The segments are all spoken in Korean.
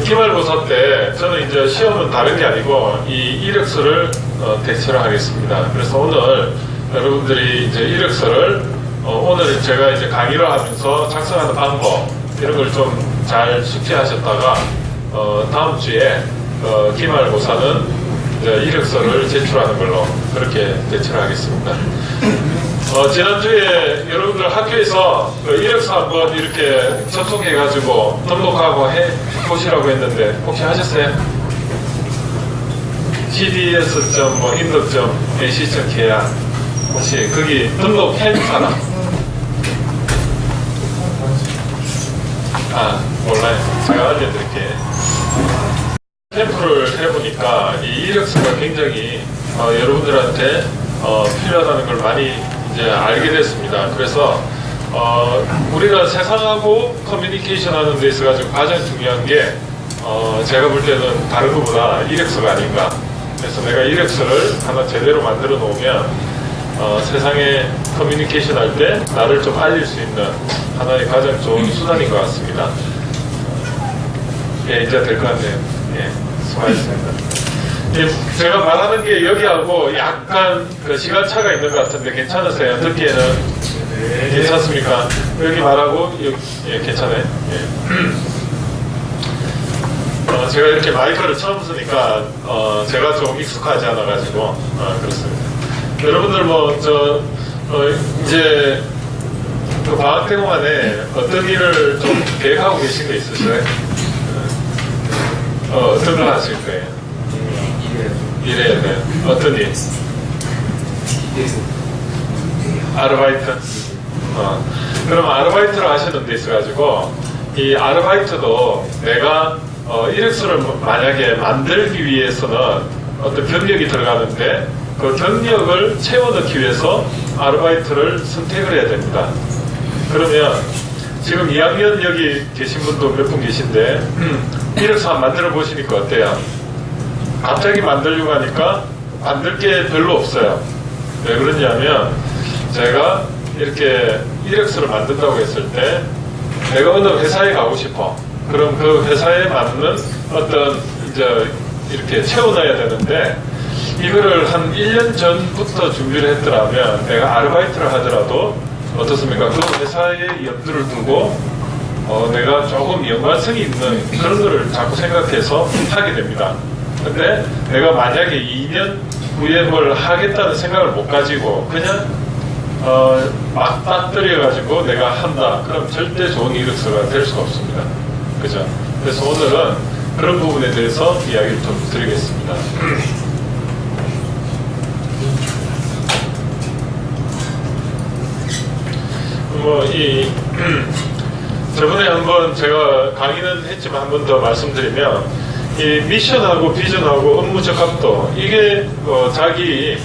기말고사 때 저는 이제 시험은 다른 게 아니고 이 이력서를 대체를 하겠습니다. 그래서 오늘 여러분들이 이제 이력서를 오늘 제가 이제 강의를 하면서 작성하는 방법 이런 걸 좀 잘 숙지하셨다가 다음 주에 기말고사는 이제 이력서를 제출하는 걸로 그렇게 대체를 하겠습니다. 지난주에 여러분들 학교에서 이력서 한번 이렇게 접속해가지고 등록하고 해보시라고 했는데 혹시 하셨어요? cds.in덕.ac.kr 혹시 거기 등록해 사람? 몰라요. 제가 알려드릴게요. 캠프를 해보니까 이 이력서가 굉장히 여러분들한테 필요하다는 걸 많이 이제 알게 됐습니다. 그래서 우리가 세상하고 커뮤니케이션 하는 데 있어가지고 가장 중요한 게 제가 볼 때는 다른 것보다 이력서가 아닌가. 그래서 내가 이력서를 하나 제대로 만들어 놓으면 세상에 커뮤니케이션 할 때 나를 좀 알릴 수 있는 하나의 가장 좋은 수단인 것 같습니다. 예, 이제 될 것 같네요. 예, 수고하셨습니다. 예, 제가 말하는 게 여기하고 약간 그 시간차가 있는 것 같은데 괜찮으세요? 듣기에는 괜찮습니까? 여기 말하고 여기, 예, 괜찮아요? 예. 제가 이렇게 마이크를 처음 쓰니까 제가 좀 익숙하지 않아가지고 그렇습니다. 여러분들 이제 그 방학 때 동안에 어떤 일을 좀 계획하고 계신 거 있으세요? 어떤 걸 하실 거예요? 일해야 돼요. 어떤 일? 아르바이트? 그럼 아르바이트를 하시는 데 있어가지고 이 아르바이트도 내가 이력서를 만약에 만들기 위해서는 어떤 경력이 들어가는데 그 경력을 채워넣기 위해서 아르바이트를 선택을 해야 됩니다. 그러면 지금 2학년 여기 계신 분도 몇 분 계신데 이력서 한번 만들어 보시니까 어때요? 갑자기 만들려고 하니까 만들 게 별로 없어요. 왜 그러냐면 제가 이렇게 이력서를 만든다고 했을 때 내가 어느 회사에 가고 싶어. 그럼 그 회사에 맞는 어떤 이제 이렇게 채워놔야 되는데 이거를 한 1년 전부터 준비를 했더라면 내가 아르바이트를 하더라도 어떻습니까? 그 회사에 염두를 두고 내가 조금 연관성이 있는 그런 거를 자꾸 생각해서 하게 됩니다. 근데 내가 만약에 2년 후에 뭘 하겠다는 생각을 못 가지고 그냥 막 빠뜨려가지고 내가 한다. 그럼 절대 좋은 이력서가 될 수가 없습니다. 그죠? 그래서 오늘은 그런 부분에 대해서 이야기를 좀 드리겠습니다. 저번에 한번 제가 강의는 했지만 한 번 더 말씀드리면 이 미션하고 비전하고 업무 적합도 이게 자기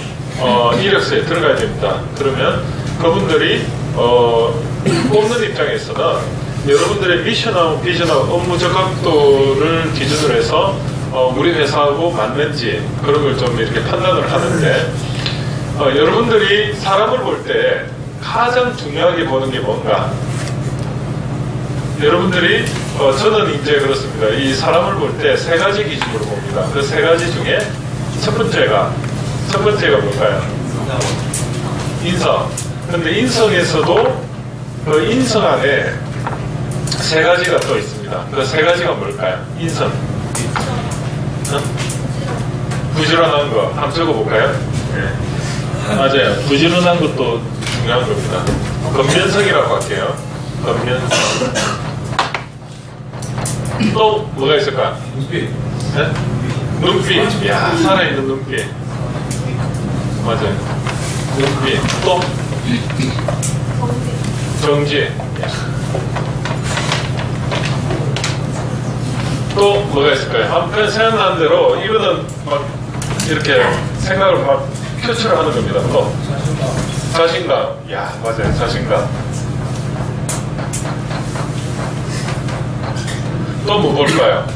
이력서에 들어가야 됩니다. 그러면 그분들이 뽑는 입장에서는 여러분들의 미션하고 비전하고 업무 적합도를 기준으로 해서 우리 회사하고 맞는지 그런 걸 좀 이렇게 판단을 하는데 여러분들이 사람을 볼 때 가장 중요하게 보는 게 뭔가? 여러분들이 저는 이제 그렇습니다. 이 사람을 볼 때 세 가지 기준으로 봅니다. 그 세 가지 중에 첫 번째가 뭘까요? 인성. 근데 인성에서도 그 인성 안에 세 가지가 또 있습니다. 그 세 가지가 뭘까요? 인성. 부지런한 거. 한번 적어볼까요? 네. 맞아요. 부지런한 것도 중요한 겁니다. 건면성이라고 할게요. 건면성. 또 뭐가 있을까? 눈빛. 네? 눈빛. 야, 살아있는 눈빛. 맞아요. 눈빛. 또 정지. 또 뭐가 있을까요? 한편 생각나는 대로 이거는 막 이렇게 생각을 막 표출을 하는 겁니다. 또 자신감. 야, 맞아요. 자신감. 또 뭐 볼까요?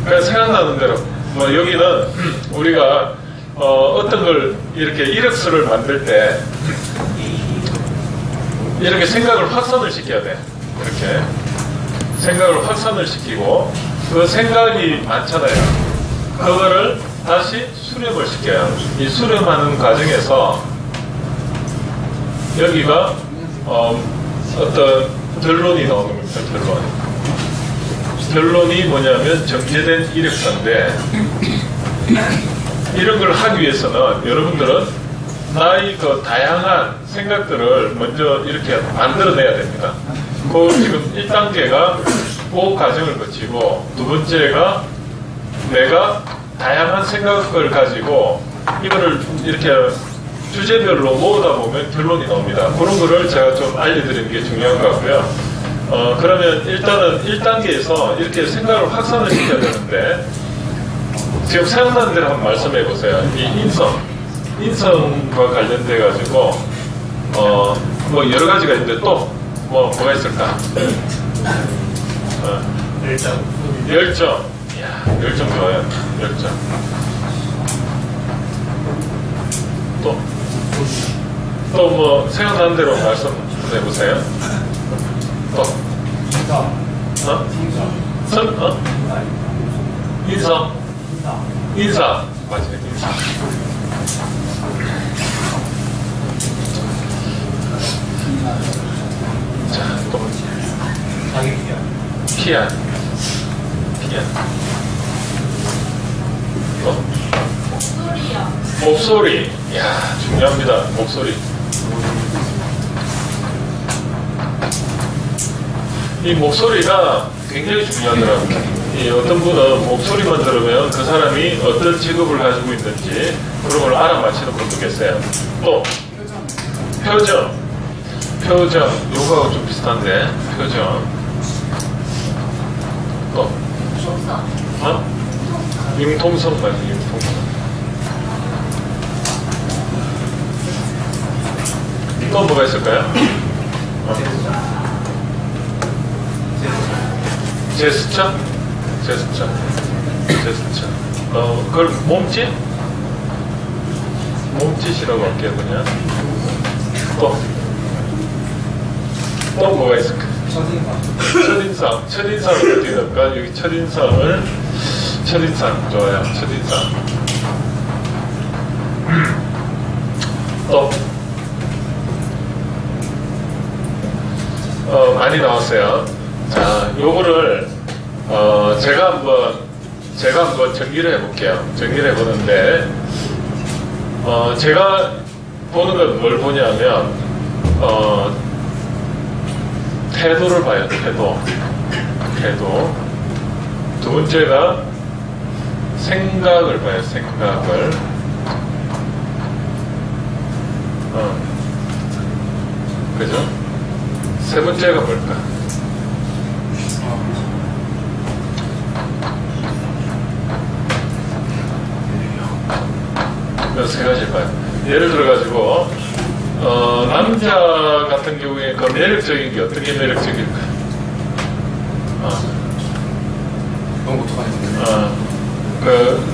그냥 생각나는 대로 여기는 우리가 어떤 걸 이렇게 이력서를 만들 때 이렇게 생각을 확산을 시켜야 돼. 이렇게 생각을 확산을 시키고 그 생각이 많잖아요. 그거를 다시 수렴을 시켜요. 이 수렴하는 과정에서 여기가 어떤 결론이 나오는 겁니다. 결론이 뭐냐면 정제된 이력서인데 이런 걸 하기 위해서는 여러분들은 나의 그 다양한 생각들을 먼저 이렇게 만들어내야 됩니다. 그 지금 1단계가 그 과정을 거치고 두 번째가 내가 다양한 생각을 가지고 이거를 이렇게 주제별로 모으다 보면 결론이 나옵니다. 그런 거를 제가 좀 알려드리는 게 중요한 것 같고요. 그러면 일단은 1단계에서 이렇게 생각을 확산을 시켜야 되는데 지금 생각나는 대로 한번 말씀해 보세요. 이 인성과 관련돼 가지고 뭐 여러 가지가 있는데 또 뭐가 있을까? 열정. 이야, 열정 좋아요. 열정. 또 뭐 생각나는 대로 말씀해 보세요. 또 인사. 맞아요. 인사. 자, 또 피안. 또 목소리. 이야, 중요합니다. 목소리. 이 목소리가 굉장히 중요하더라고요. 이 어떤 분은 목소리만 들으면 그 사람이 어떤 직업을 가지고 있는지 그런 걸 알아맞히는 분도 계세요. 또 표정. 요거하고 좀 비슷한데 표정. 또 융통성 맞아요. 융통성. 또 뭐가 있을까요? 제스처. 그걸 몸짓이라고 할게요, 그냥. 또 뭐가 있을까? 첫인상을 어떻게 할까? 여기 첫인상 좋아요. 첫인상. 또 많이 나왔어요. 자, 요거를 제가 한번 정리를 해볼게요. 정리를 해보는데 제가 보는 건 뭘 보냐면 태도를 봐요. 태도. 두 번째가 생각을 봐요. 생각을. 그죠? 세 번째가 뭘까? 세 가지 봐요. 예를 들어가지고, 남자 같은 경우에 그 매력적인 게 어떤 게 매력적일까? 너무 어떡하냐.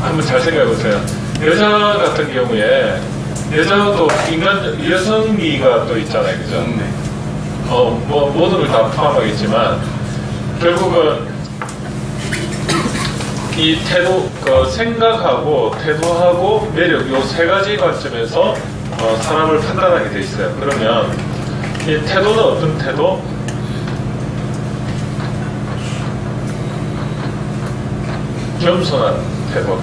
한번 잘 생각해 보세요. 여자 같은 경우에, 여자도 여성미가 또 있잖아요. 그죠? 네. 뭐, 모든 걸 다 포함하겠지만, 결국은, 이 태도, 생각하고, 태도하고, 매력, 요 세 가지 관점에서, 사람을 판단하게 돼 있어요. 그러면, 이 태도는 어떤 태도? 겸손한 태도.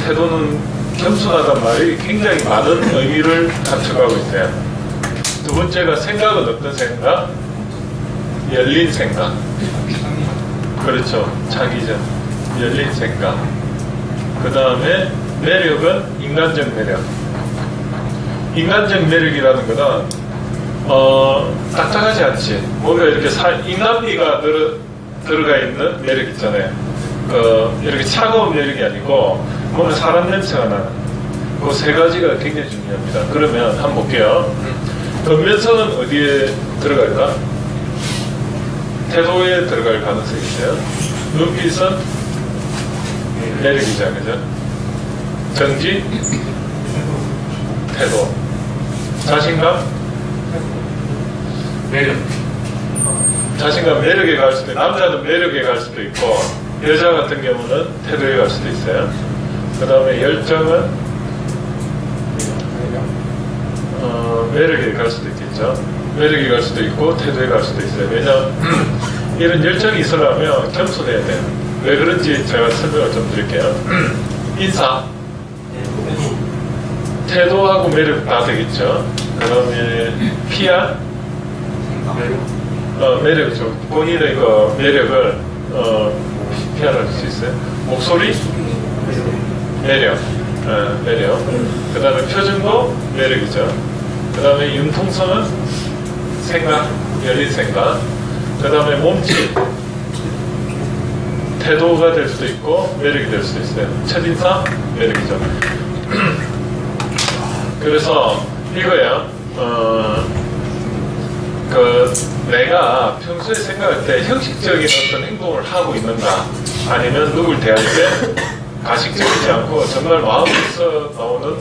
태도는 겸손하단 말이 굉장히 많은 의미를 감춰가고 있어요. 두 번째가 생각은 어떤 생각? 열린 생각. 그렇죠. 자기전. 열린 생각. 그 다음에 매력은 인간적 매력. 인간적 매력이라는 거는 딱딱하지 않지. 뭔가 이렇게 인간미가 들어가 있는 매력 있잖아요. 이렇게 차가운 매력이 아니고 뭔가 사람 냄새가 나는 그 세 가지가 굉장히 중요합니다. 그러면 한번 볼게요. 근면성은 어디에 들어갈까? 태도에 들어갈 가능성이 있어요. 눈빛은 매력이죠, 그죠? 정지, 태도, 자신감, 매력. 자신감, 매력에 갈 수도 있고, 남자는 매력에 갈 수도 있고, 여자 같은 경우는 태도에 갈 수도 있어요. 그 다음에 열정은 매력에 갈 수도 있겠죠. 매력에 갈 수도 있고 태도에 갈 수도 있어요. 왜냐하면 이런 열정이 있으려면 겸손해야 돼요. 왜 그런지 제가 설명을 좀 드릴게요. 인사, 태도하고 매력 다 되겠죠. 그 다음에 PR, 매력이죠. 본인의 그 매력을 PR할 수 있어요. 목소리, 매력, 매력. 그 다음에 표정도 매력이죠. 그 다음에 융통성은 생각, 열린 생각. 그 다음에 몸짓, 태도가 될 수도 있고 매력이 될 수도 있어요. 첫인상, 매력이죠. 그래서 이거야. 내가 평소에 생각할 때 형식적인 어떤 행동을 하고 있는가, 아니면 누굴 대할 때 가식적이지 않고 정말 마음에서 나오는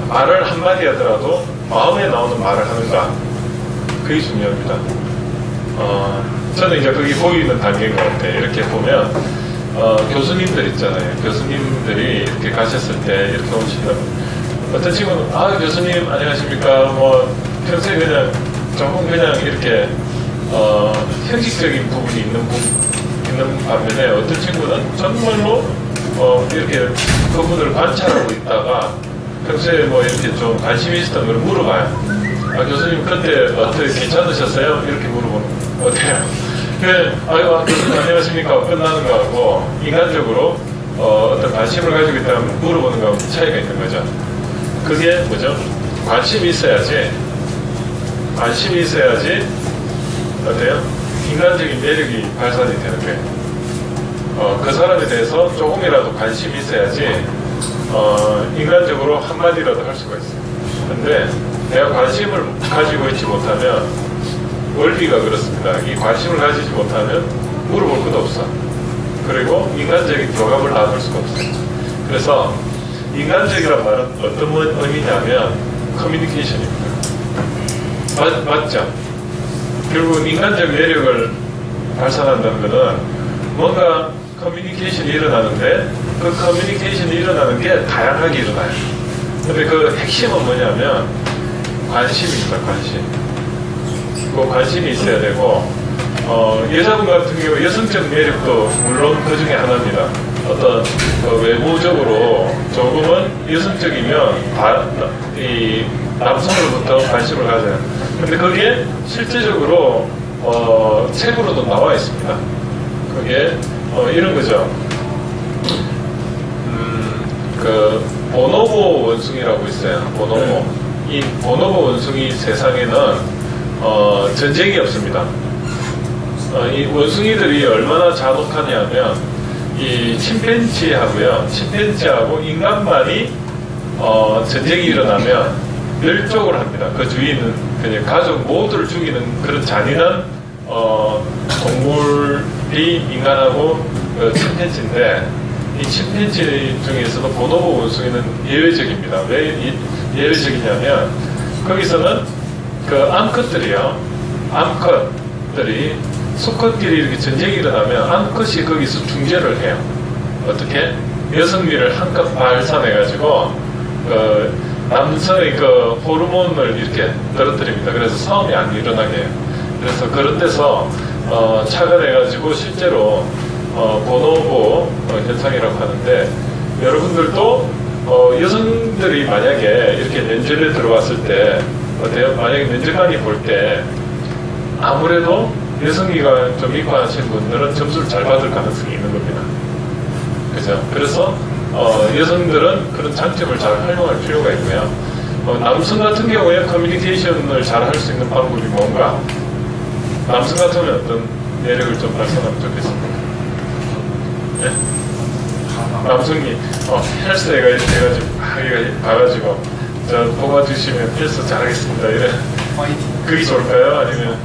말을 한마디 하더라도 마음에 나오는 말을 하는가, 그게 중요합니다. 저는 이제 그게 보이는 단계인 것 같아요. 이렇게 보면 교수님들 있잖아요. 교수님들이 이렇게 가셨을 때 이렇게 오시면 어떤 친구는 교수님 안녕하십니까, 뭐 평소에 그냥 조금 그냥 이렇게 형식적인 부분이 있는 반면에 어떤 친구는 정말로 이렇게 그분을 관찰하고 있다가 평소에 뭐 이렇게 좀 관심이 있었던 걸 물어봐요. 교수님 그때 어떻게 괜찮으셨어요? 이렇게 물어보면 어때요? 교수님 안녕하십니까? 끝나는 거하고 인간적으로 어떤 관심을 가지고 있다면 물어보는 거하고 차이가 있는 거죠. 그게 뭐죠? 관심이 있어야지 어때요? 인간적인 매력이 발산이 되는 거예요. 그 사람에 대해서 조금이라도 관심이 있어야지 인간적으로 한마디라도 할 수가 있어요. 근데 내가 관심을 가지고 있지 못하면, 원리가 그렇습니다. 이 관심을 가지지 못하면 물어볼 것도 없어. 그리고 인간적인 교감을 나눌 수가 없어요. 그래서 인간적이란 말은 어떤 의미냐면 커뮤니케이션입니다. 맞죠? 결국 인간적 매력을 발산한다는 것은 뭔가 커뮤니케이션이 일어나는데, 그 커뮤니케이션이 일어나는 게 다양하게 일어나요. 근데 그 핵심은 뭐냐면 관심입니다. 관심. 관심이 있어야 되고, 여자분 같은 경우 여성적 매력도 물론 그 중에 하나입니다. 어떤 외모적으로 조금은 여성적이면 이 남성으로부터 관심을 가져요. 근데 그게 실제적으로 책으로도 나와 있습니다. 그게 이런 거죠. 보노보 원숭이라고 있어요. 보노보. 이 보노보 원숭이 세상에는 전쟁이 없습니다. 이 원숭이들이 얼마나 잔혹하냐면, 이 침팬지하고 인간만이 전쟁이 일어나면 멸종을 합니다. 그 주위에 있는 그냥 가족 모두를 죽이는 그런 잔인한 동물이 인간하고 침팬지인데, 이 침팬지 중에서도 보노보 원숭이는 예외적입니다. 왜 예외적이냐면, 거기서는 그 암컷들이 수컷끼리 이렇게 전쟁이 일어나면 암컷이 거기서 중재를 해요. 어떻게? 여성미를 한껏 발산해가지고 남성의 그 호르몬을 이렇게 떨어뜨립니다. 그래서 싸움이 안 일어나게 해요. 그래서 그런 데서 착안해가지고 실제로 보노보 현상이라고 하는데, 여러분들도 여성들이 만약에 이렇게 면접에 들어왔을 때 어때요? 만약에 면접관이 볼 때 아무래도 여성미가 좀 있고 하신 분들은 점수를 잘 받을 가능성이 있는 겁니다. 그죠? 그래서 여성들은 그런 장점을 잘 활용할 필요가 있고요. 남성 같은 경우에 커뮤니케이션을 잘 할 수 있는 방법이 뭔가? 남성 같으면 어떤 매력을 좀 발산하면 좋겠습니까? 네? 남성이 헬스에 가가지고 저 뽑아주시면 헬스 잘하겠습니다. 이래. 그게 좋을까요? 아니면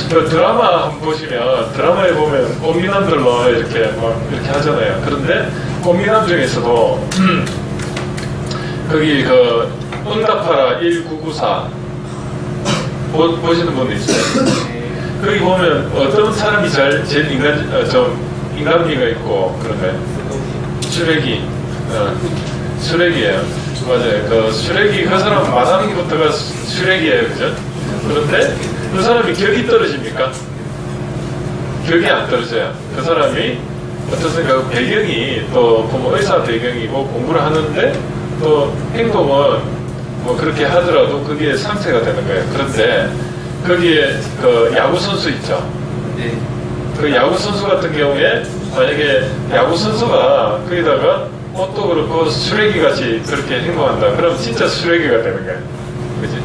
그 드라마 한번 보시면, 드라마에 보면 꽃미남들로 이렇게 하잖아요. 그런데 꽃미남 중에서도 거기 응답하라 1994 보시는 분 있어요? 거기 보면 어떤 사람이 제일 좀 인간미가 있고 그런데 슈렉이 슈렉이에요. 맞아요. 그 슈렉이 그 사람 말하는 것부터가 슈렉이에요, 그죠? 그런데 그 사람이 격이 떨어집니까? 격이 안 떨어져요. 그 사람이 어떻습니까? 배경이 또 뭐 의사 배경이고 공부를 하는데 또 행동은 뭐 그렇게 하더라도 그게 상쇄가 되는 거예요. 그런데 거기에 그 야구 선수 있죠. 네. 그 야구 선수 같은 경우에 만약에 야구 선수가 거기다가 옷도 그렇고 쓰레기 같이 그렇게 행동한다. 그럼 진짜 쓰레기가 되는 거예요. 그지?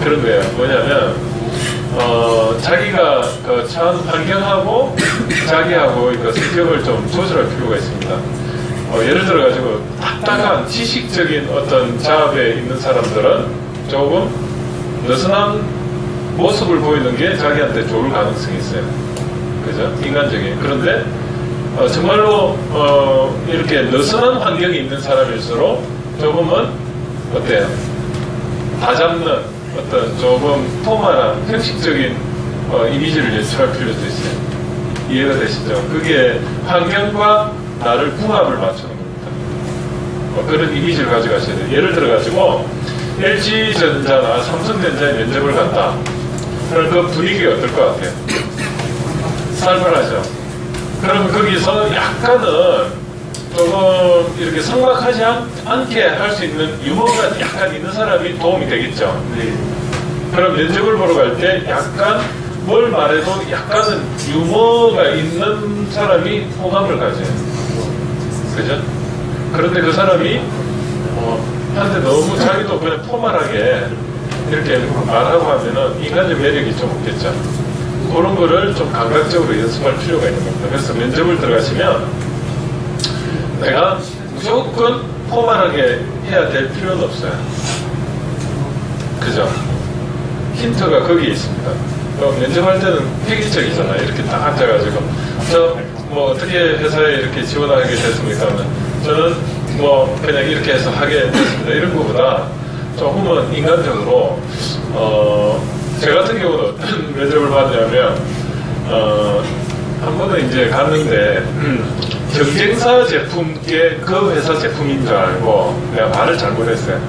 그런 거예요. 뭐냐면 자기가 그 처한 환경하고 자기하고 그 성격을 좀 조절할 필요가 있습니다. 예를 들어 가지고 딱딱한 지식적인 어떤 자업에 있는 사람들은 조금 느슨한 모습을 보이는 게 자기한테 좋을 가능성이 있어요. 그죠? 인간적인. 그런데 정말로 이렇게 느슨한 환경이 있는 사람일수록 조금은 어때요? 다잡는 어떤 조금 포멀한 형식적인 이미지를 연출할 필요도 있어요. 이해가 되시죠? 그게 환경과 나를 궁합을 맞추는 겁니다. 그런 이미지를 가져가셔야 돼요. 예를 들어가지고 LG전자나 삼성전자에 면접을 갔다. 그럼 그 분위기가 어떨 것 같아요? 살벌하죠. 그럼 거기서 약간은 조금 이렇게 성박하지 않게 할 수 있는 유머가 약간 있는 사람이 도움이 되겠죠. 네. 그럼 면접을 보러 갈 때 약간 뭘 말해도 약간은 유머가 있는 사람이 호감을 가져요. 그죠? 그런데 그 사람이 한테 너무 자기도 그냥 포멀하게 이렇게 말하고 하면은 인간적 매력이 좀 없겠죠. 그런 거를 좀 감각적으로 연습할 필요가 있는 겁니다. 그래서 면접을 들어가시면 내가 무조건 포멀하게 해야 될 필요는 없어요. 그죠? 힌트가 거기에 있습니다. 면접할 때는 획일적이잖아요. 이렇게 딱 앉아가지고 저 뭐 어떻게 회사에 이렇게 지원하게 됐습니까? 저는 뭐 그냥 이렇게 해서 하게 됐습니다. 이런 거보다 조금은 인간적으로 제 같은 경우는 어떤 면접을 받냐면 한 번은 이제 갔는데 경쟁사 제품께 그 회사 제품인 줄 알고 내가 말을 잘못했어요.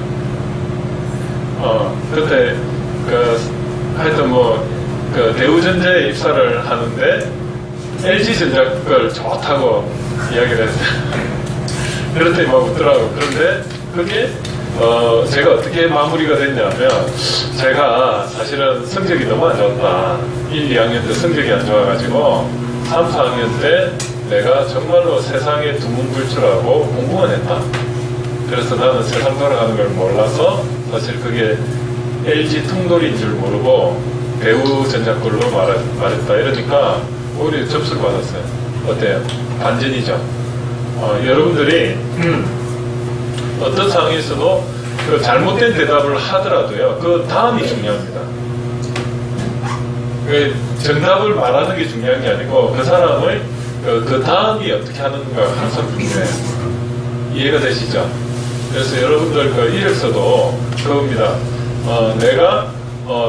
그때 하여튼 그 대우전자에 입사를 하는데 LG전자 걸 좋다고 이야기를 했어요. 그랬더니 막 웃더라고. 그런데 그게 제가 어떻게 마무리가 됐냐면 제가 사실은 성적이 너무 안 좋았다. 1, 2학년 때 성적이 안 좋아가지고 3, 4학년 때 내가 정말로 세상에 두문불출하고 공부만 했다. 그래서 나는 세상 돌아가는 걸 몰라서 사실 그게 LG 통돌인 줄 모르고 대우전자 걸로 말했다. 이러니까 오히려 접수를 받았어요. 어때요? 반전이죠. 여러분들이 어떤 상황에서도 그 잘못된 대답을 하더라도요, 그 다음이 중요합니다. 그 정답을 말하는 게 중요한 게 아니고 그 사람의 그 다음이 어떻게 하는가가 항상 중요해요. 이해가 되시죠? 그래서 여러분들 그 이력서도 그겁니다. 내가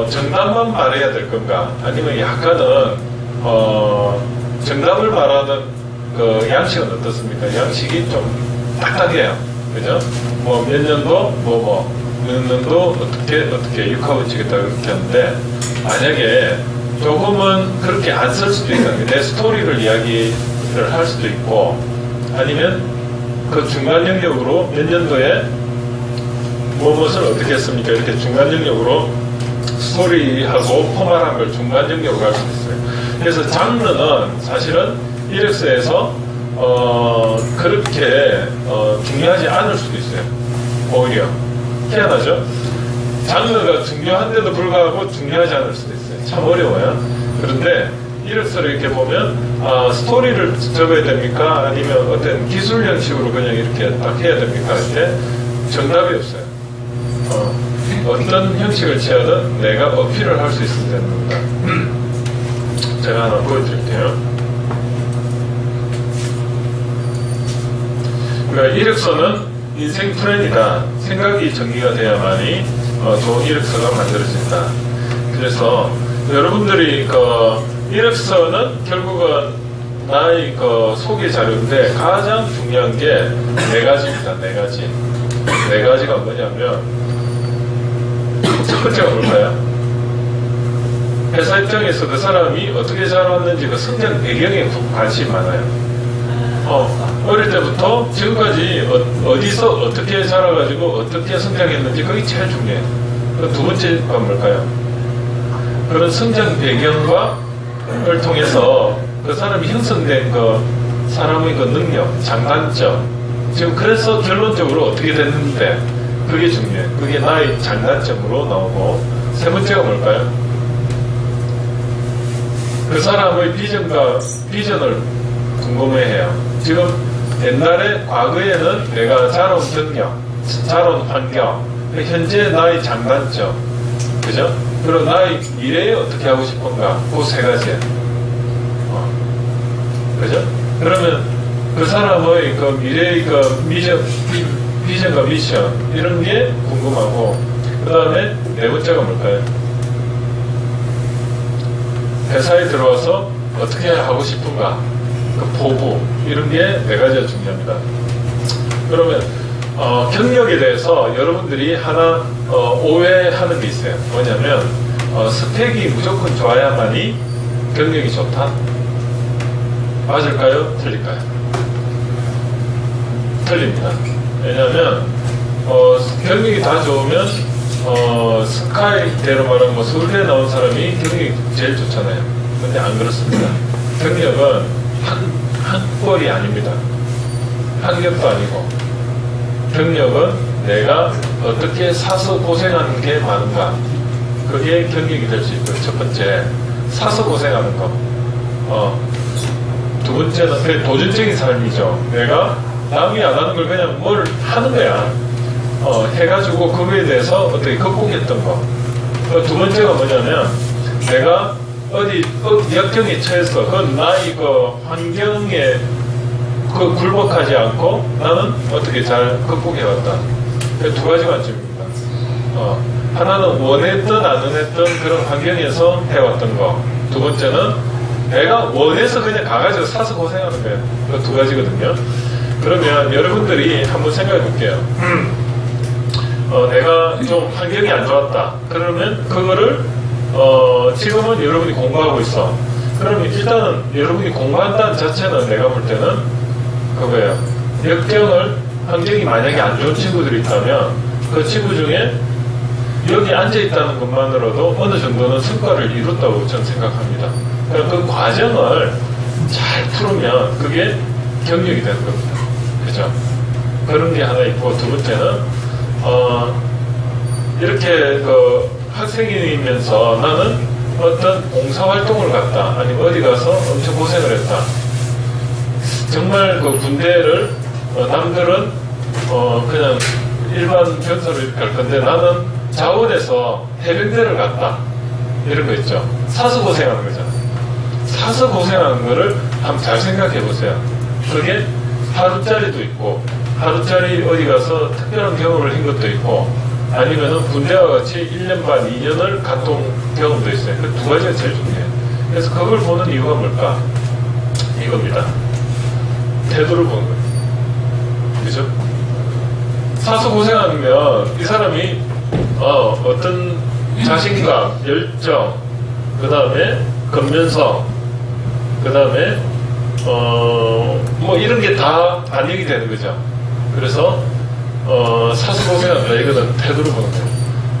정답만 말해야 될 건가? 아니면 약간은 정답을 말하는 그 양식은 어떻습니까? 양식이 좀 딱딱해요. 그죠? 뭐 몇 년도 몇 년도 어떻게 육하고 치겠다 그렇게 하는데 만약에 조금은 그렇게 안 쓸 수도 있어요. 내 스토리를 이야기를 할 수도 있고 아니면 그 중간 영역으로 몇 년도에 무엇을 어떻게 했습니까? 이렇게 중간 영역으로 스토리하고 포멀한 걸 중간 영역으로 할 수 있어요. 그래서 장르는 사실은 이력서에서 그렇게 중요하지 않을 수도 있어요. 오히려 희한하죠? 장르가 중요한데도 불구하고 중요하지 않을 수도 있어요. 참 어려워요. 그런데 이력서를 이렇게 보면 스토리를 적어야 됩니까? 아니면 어떤 기술 형식으로 그냥 이렇게 딱 해야 됩니까? 할 때 정답이 없어요. 어떤 형식을 취하든 내가 어필을 할 수 있으면 되는 겁니다. 제가 하나 보여드릴게요. 그러니까 이력서는 인생 플랜이다. 생각이 정리가 돼야만이 좋은 이력서가 만들어진다. 그래서 여러분들이 그 이력서는 결국은 나의 그 소개 자료인데 가장 중요한 게 네 가지입니다. 네 가지. 네 가지가 뭐냐면 첫 번째가 뭘까요? 회사 입장에서 그 사람이 어떻게 자랐는지 그 성장 배경에 관심이 많아요. 어릴 때부터 지금까지 어디서 어떻게 자라가지고 어떻게 성장했는지 그게 제일 중요해요. 두 번째가 뭘까요? 그런 성장 배경을 통해서 그 사람이 형성된 그 사람의 그 능력, 장단점, 지금 그래서 결론적으로 어떻게 됐는데 그게 중요해요. 그게 나의 장단점으로 나오고, 세 번째가 뭘까요? 그 사람의 비전을 궁금해해요. 지금 옛날에 과거에는 내가 자라온 경력, 자라온 환경, 현재 나의 장단점, 그죠? 그리고 나의 미래에 어떻게 하고 싶은가, 그 세 가지. 그죠? 그러면 그 사람의 그 미래의 그 비전과 미션, 이런 게 궁금하고, 그 다음에 네 번째가 뭘까요? 회사에 들어와서 어떻게 하고 싶은가, 그 포부, 이런 게 네 가지가 중요합니다. 그러면 경력에 대해서 여러분들이 하나 오해하는 게 있어요. 뭐냐면 스펙이 무조건 좋아야만이 경력이 좋다? 맞을까요? 틀릴까요? 틀립니다. 왜냐하면 경력이 다 좋으면 스카이대로 말하면 뭐 서울대 나온 사람이 경력이 제일 좋잖아요. 근데 안 그렇습니다. 경력은 한 꼴이 아닙니다. 한 겹도 아니고, 경력은 내가 어떻게 사서 고생하는 게 많은가, 그게 경력이 될 수 있고요. 첫 번째, 사서 고생하는 거. 두 번째는 그게 도전적인 삶이죠. 내가 남이 안 하는 걸 그냥 뭘 하는 거야. 해가지고 그거에 대해서 어떻게 극복했던 거. 두 번째가 뭐냐면, 내가 어디 역경에 처해서 그건 나의 그 환경에 굴복하지 않고 나는 어떻게 잘 극복해왔다. 두 가지 관점입니다. 하나는 원했던 안 원했던 그런 환경에서 해왔던 거. 두 번째는 내가 원해서 그냥 가가지고 사서 고생하는 거예요. 그 두 가지거든요. 그러면 여러분들이 한번 생각해 볼게요. 내가 좀 환경이 안 좋았다. 그러면 그거를 지금은 여러분이 공부하고 있어. 그러면 일단은 여러분이 공부한다는 자체는 내가 볼 때는 그거예요. 환경이 만약에 안 좋은 친구들이 있다면 그 친구 중에 여기 앉아있다는 것만으로도 어느 정도는 성과를 이뤘다고 저는 생각합니다. 그러니까 그 과정을 잘 풀으면 그게 경력이 되는 겁니다. 그죠? 그런 게 하나 있고, 두 번째는 이렇게 학생이면서 나는 어떤 봉사활동을 갔다, 아니면 어디 가서 엄청 고생을 했다. 정말 그 군대를 남들은 그냥 일반 병사로 이렇게 갈 건데 나는 자원에서 해병대를 갔다, 이런 거 있죠. 사서 고생하는 거잖아. 사서 고생하는 거를 한번 잘 생각해 보세요. 그게 하루짜리도 있고, 하루짜리 어디 가서 특별한 경험을 한 것도 있고, 아니면은 군대와 같이 1년 반, 2년을 갔던 경험도 있어요. 그 두 가지가 제일 중요해요. 그래서 그걸 보는 이유가 뭘까? 이겁니다. 태도를 보는 거예요. 그죠? 사서 고생하면 이 사람이 어떤 자신감, 열정, 그 다음에 근면성, 그 다음에 뭐 이런 게 다 반영이 되는 거죠. 그래서 사서 고생한다, 이거는 태도를 보는 거예요.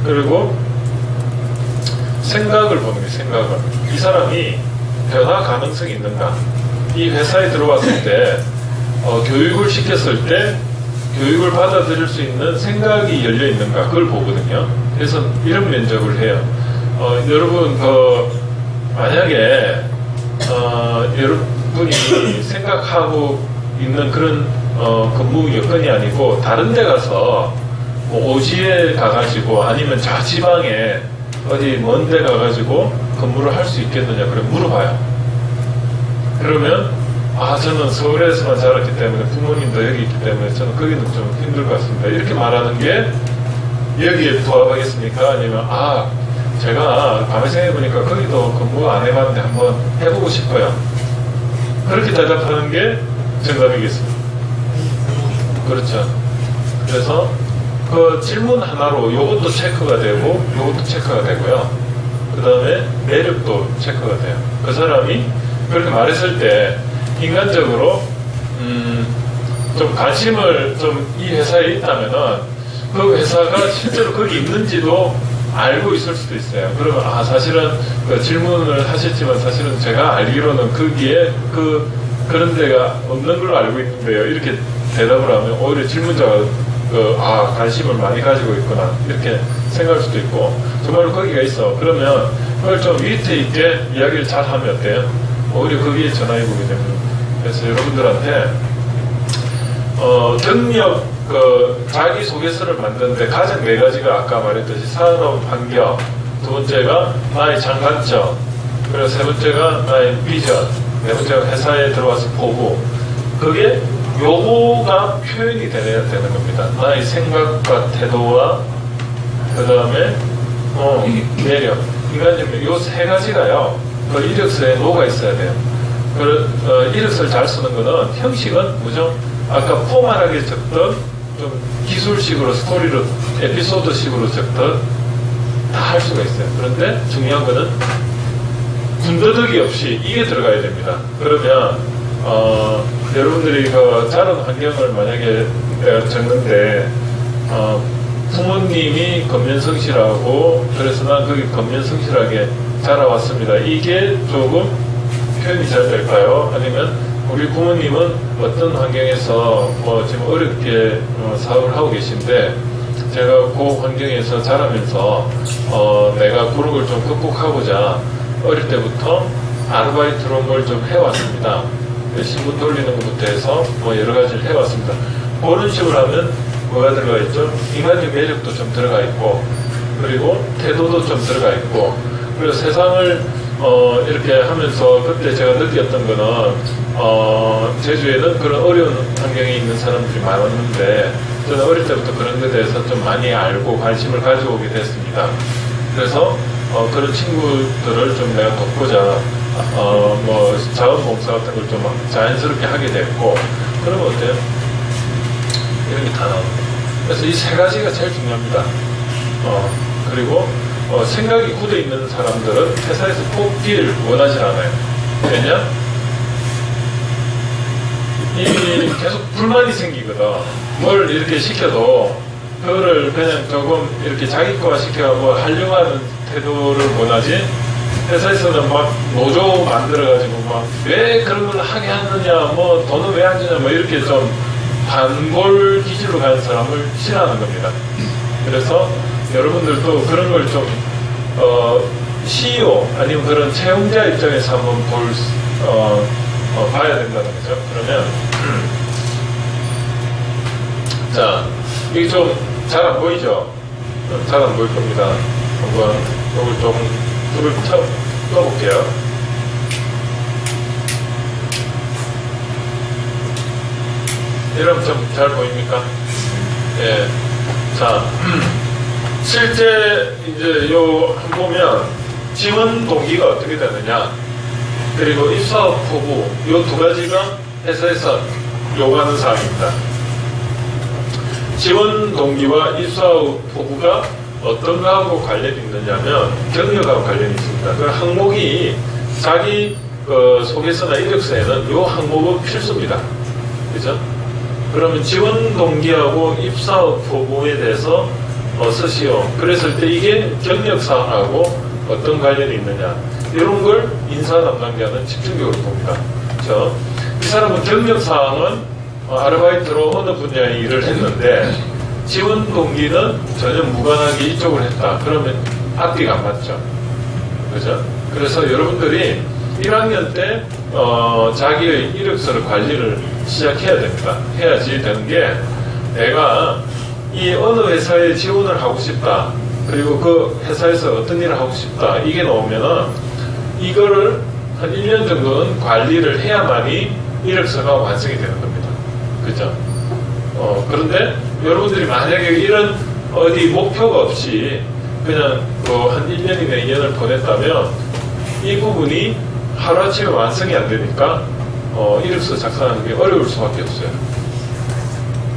그리고 생각을 보는 거예요. 생각을. 이 사람이 변화 가능성이 있는가. 이 회사에 들어왔을 때 교육을 시켰을 때 교육을 받아들일 수 있는 생각이 열려 있는가, 그걸 보거든요. 그래서 이런 면접을 해요. 여러분 만약에 여러분이 생각하고 있는 그런 근무 여건이 아니고 다른 데 가서 뭐 오지에 가가지고 아니면 자지방에 어디 먼 데 가가지고 근무를 할 수 있겠느냐, 그래 물어봐요. 그러면 저는 서울에서만 자랐기 때문에 부모님도 여기 있기 때문에 저는 거기는 좀 힘들 것 같습니다, 이렇게 말하는 게 여기에 부합하겠습니까? 아니면 제가 가만히 생각해보니까 거기도 근무 안 해봤는데 한번 해보고 싶어요. 그렇게 대답하는 게 정답이겠습니다. 그렇죠. 그래서 그 질문 하나로 요것도 체크가 되고 요것도 체크가 되고요. 그 다음에 매력도 체크가 돼요. 그 사람이 그렇게 말했을 때 인간적으로 좀 관심을 좀 이 회사에 있다면은 그 회사가 실제로 거기 있는지도 알고 있을 수도 있어요. 그러면 사실은 그 질문을 하셨지만 사실은 제가 알기로는 거기에 그런 데가 없는 걸로 알고 있는데요. 이렇게 대답을 하면 오히려 질문자가 관심을 많이 가지고 있구나 이렇게 생각할 수도 있고 정말로 거기가 있어. 그러면 그걸 좀 위트 있게 이야기를 잘 하면 어때요? 오히려 거기에 전화해 보게 됩니다. 그래서 여러분들한테 경력 자기소개서를 만드는데 가장 네 가지가 아까 말했듯이 산업 환경, 두 번째가 나의 장단점, 그리고 세 번째가 나의 비전, 네 번째가 회사에 들어와서 보고 그게 요거가 표현이 되는 겁니다. 나의 생각과 태도와 그 다음에 매력, 인간적 요 세 가지가요. 그 이력서에 녹아 있어야 돼요. 이력서를 잘 쓰는 거는 형식은 뭐죠? 아까 포멀하게 적던 좀 기술식으로 스토리로 에피소드식으로 적던 다 할 수가 있어요. 그런데 중요한 거는 군더더기 없이 이게 들어가야 됩니다. 그러면 여러분들이 그 자란 환경을 만약에 적는데 부모님이 건면성실하고 그래서 난 거기 건면성실하게 자라왔습니다. 이게 조금 표현이 잘 될까요? 아니면 우리 부모님은 어떤 환경에서 지금 어렵게 사업을 하고 계신데 제가 그 환경에서 자라면서 내가 그런 걸 좀 극복하고자 어릴 때부터 아르바이트로 뭘 좀 해왔습니다. 신문 돌리는 것부터 해서 여러 가지를 해왔습니다. 그런 식으로 하면 뭐가 들어가 있죠? 인간적 매력도 좀 들어가 있고 그리고 태도도 좀 들어가 있고 그리고 세상을 이렇게 하면서 그때 제가 느꼈던 거는 제주에는 그런 어려운 환경에 있는 사람들이 많았는데 저는 어릴 때부터 그런 데 대해서 좀 많이 알고 관심을 가져오게 됐습니다. 그래서 그런 친구들을 좀 내가 돕고자 자원봉사 같은 걸 좀 자연스럽게 하게 됐고 그러면 어때요? 이런 게 다 나옵니다. 그래서 이 세 가지가 제일 중요합니다. 그리고 생각이 굳어 있는 사람들은 회사에서 뽑기를 원하지 않아요. 왜냐? 계속 불만이 생기거든. 뭘 이렇게 시켜도 그거를 그냥 조금 이렇게 자기 거화 시켜서 하려고 태도를 원하지. 회사에서는 막 노조 만들어가지고 막 왜 그런 걸 하게 하느냐, 돈은 왜 안 주냐, 이렇게 좀 반골 기질로 가는 사람을 싫어하는 겁니다. 그래서 여러분들도 그런 걸 좀 CEO 아니면 그런 채용자 입장에서 한번 봐야 된다는 거죠. 그러면 자, 이게 좀 잘 안 보이죠? 잘 안 보일 겁니다. 한번 이걸 좀 불을 켜볼게요. 이러면 좀 잘 보입니까? 예. 자, 실제 이제 보면 지원 동기가 어떻게 되느냐, 그리고 입사업 포부, 요 두 가지가 회사에서 요구하는 사항입니다. 지원 동기와 입사업 포부가 어떤 거하고 관련이 있느냐면 경력하고 관련이 있습니다. 그 항목이 자기 소개서나 이력서에는 요 항목은 필수입니다. 그죠? 그러면 지원 동기하고 입사업 포부에 대해서 쓰시오. 그랬을 때 이게 경력사항하고 어떤 관련이 있느냐, 이런 걸 인사 담당자는 집중적으로 봅니다. 그렇죠? 이 사람은 경력사항은 아르바이트로 어느 분야의 일을 했는데 지원 동기는 전혀 무관하게 이쪽을 했다. 그러면 앞뒤가 안 맞죠. 그죠? 그래서 여러분들이 1학년 때 자기의 이력서를 관리를 시작해야 됩니다. 해야지 되는 게, 내가 이 어느 회사에 지원을 하고 싶다, 그리고 그 회사에서 어떤 일을 하고 싶다, 이게 나오면은 이거를 한 1년 정도는 관리를 해야만이 이력서가 완성이 되는 겁니다. 그죠? 그런데 여러분들이 만약에 이런 어디 목표가 없이 그냥 한 1년이나 2년을 보냈다면 이 부분이 하루아침에 완성이 안 되니까 이력서 작성하는 게 어려울 수밖에 없어요.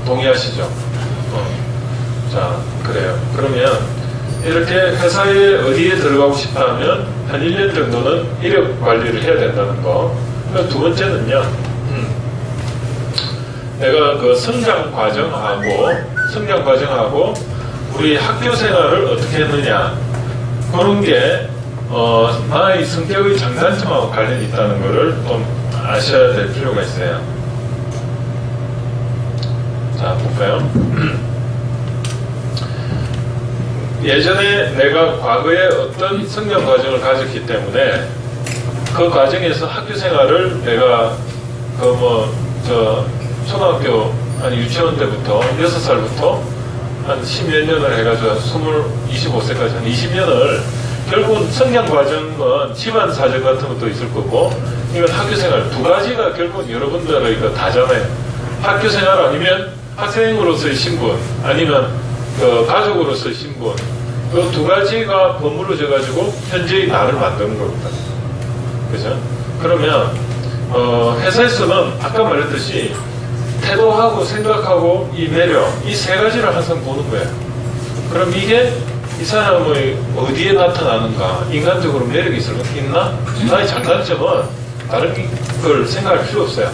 동의하시죠? 자, 그래요. 그러면 이렇게 회사에 어디에 들어가고 싶다 하면 한 1년 정도는 이력 관리를 해야 된다는 거. 두 번째는요, 내가 그 성장 과정하고 우리 학교 생활을 어떻게 했느냐, 그런 게 나의 성격의 장단점하고 관련이 있다는 것을 좀 아셔야 될 필요가 있어요. 자, 볼까요? 예전에 내가 과거에 어떤 성장 과정을 가졌기 때문에 그 과정에서 학교 생활을 내가 초등학교 유치원 때부터 6살부터 한 10몇 년을 해가지고 25세까지 한 20년을 결국은 성장 과정은 집안 사정 같은 것도 있을 거고 이건 학교 생활 두 가지가 결국은 여러분들의 이거 다잖아요. 학교 생활 아니면 학생으로서의 신분 아니면 가족으로서의 신분 그 두 가지가 버무려져 가지고 현재의 나를 만드는 겁니다. 그죠? 그러면 회사에서는 아까 말했듯이 태도하고 생각하고 이 매력 이 세 가지를 항상 보는 거예요. 그럼 이게 이 사람의 어디에 나타나는가, 인간적으로 매력이 있나? 나의 장단점은 다른 걸 생각할 필요 없어요.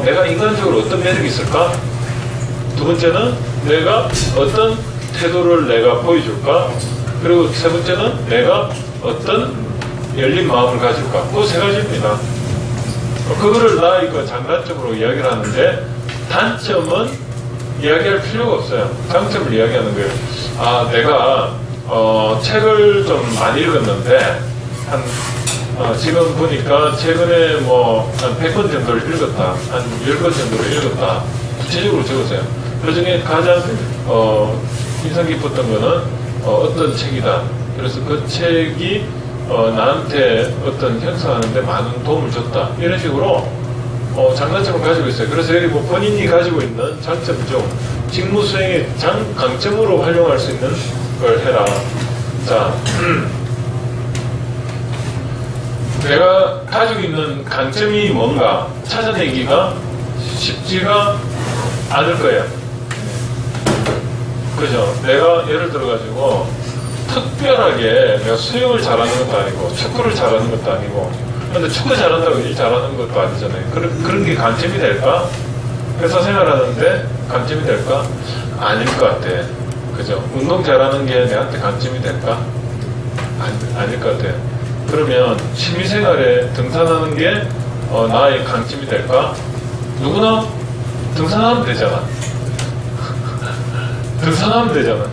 내가 인간적으로 어떤 매력이 있을까? 두 번째는 내가 어떤 태도를 내가 보여줄까? 그리고 세 번째는 내가 어떤 열린 마음을 가질까? 그 세 가지입니다. 그거를 나의 장단점으로 이야기를 하는데 단점은 이야기할 필요가 없어요. 장점을 이야기하는 거예요. 내가 책을 좀 많이 읽었는데 지금 보니까 최근에 한 100권 정도를 읽었다. 한 10권 정도를 읽었다. 구체적으로 적으세요. 그 중에 가장 인상 깊었던 거는 어떤 책이다. 그래서 그 책이 나한테 어떤 형성하는데 많은 도움을 줬다. 이런 식으로 장단점을 가지고 있어요. 그래서 여기 본인이 가지고 있는 장점 중 직무 수행의 강점으로 활용할 수 있는 걸 해라. 자, 내가 가지고 있는 강점이 뭔가 찾아내기가 쉽지가 않을 거예요. 그죠? 내가 예를 들어가지고 특별하게 내가 수영을 잘하는 것도 아니고 축구를 잘하는 것도 아니고 근데 축구 잘한다고 일 잘하는 것도 아니잖아요. 그런 게 강점이 될까? 회사 생활하는데 강점이 될까? 아닐 것 같아. 그죠? 운동 잘하는 게 내한테 강점이 될까? 아닐 것 같아요. 그러면 취미생활에 등산하는 게 나의 강점이 될까? 누구나 등산하면 되잖아. 등산하면 되잖아.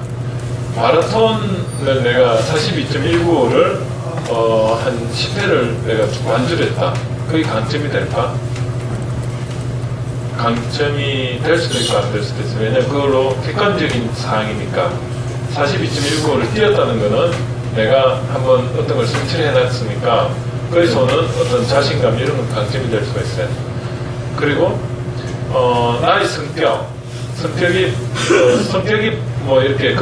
마라톤을 내가 42.195를 한 10회를 내가 완주를 했다. 그게 강점이 될까? 강점이 될 수도 있고 안 될 수도 있어요. 왜냐면 그걸로 객관적인 사항이니까 42.195를 뛰었다는 거는 내가 한번 어떤 걸 성취를 해놨으니까 거기서 오는 어떤 자신감 이런 건 강점이 될 수가 있어요. 그리고 나의 성격이 이렇게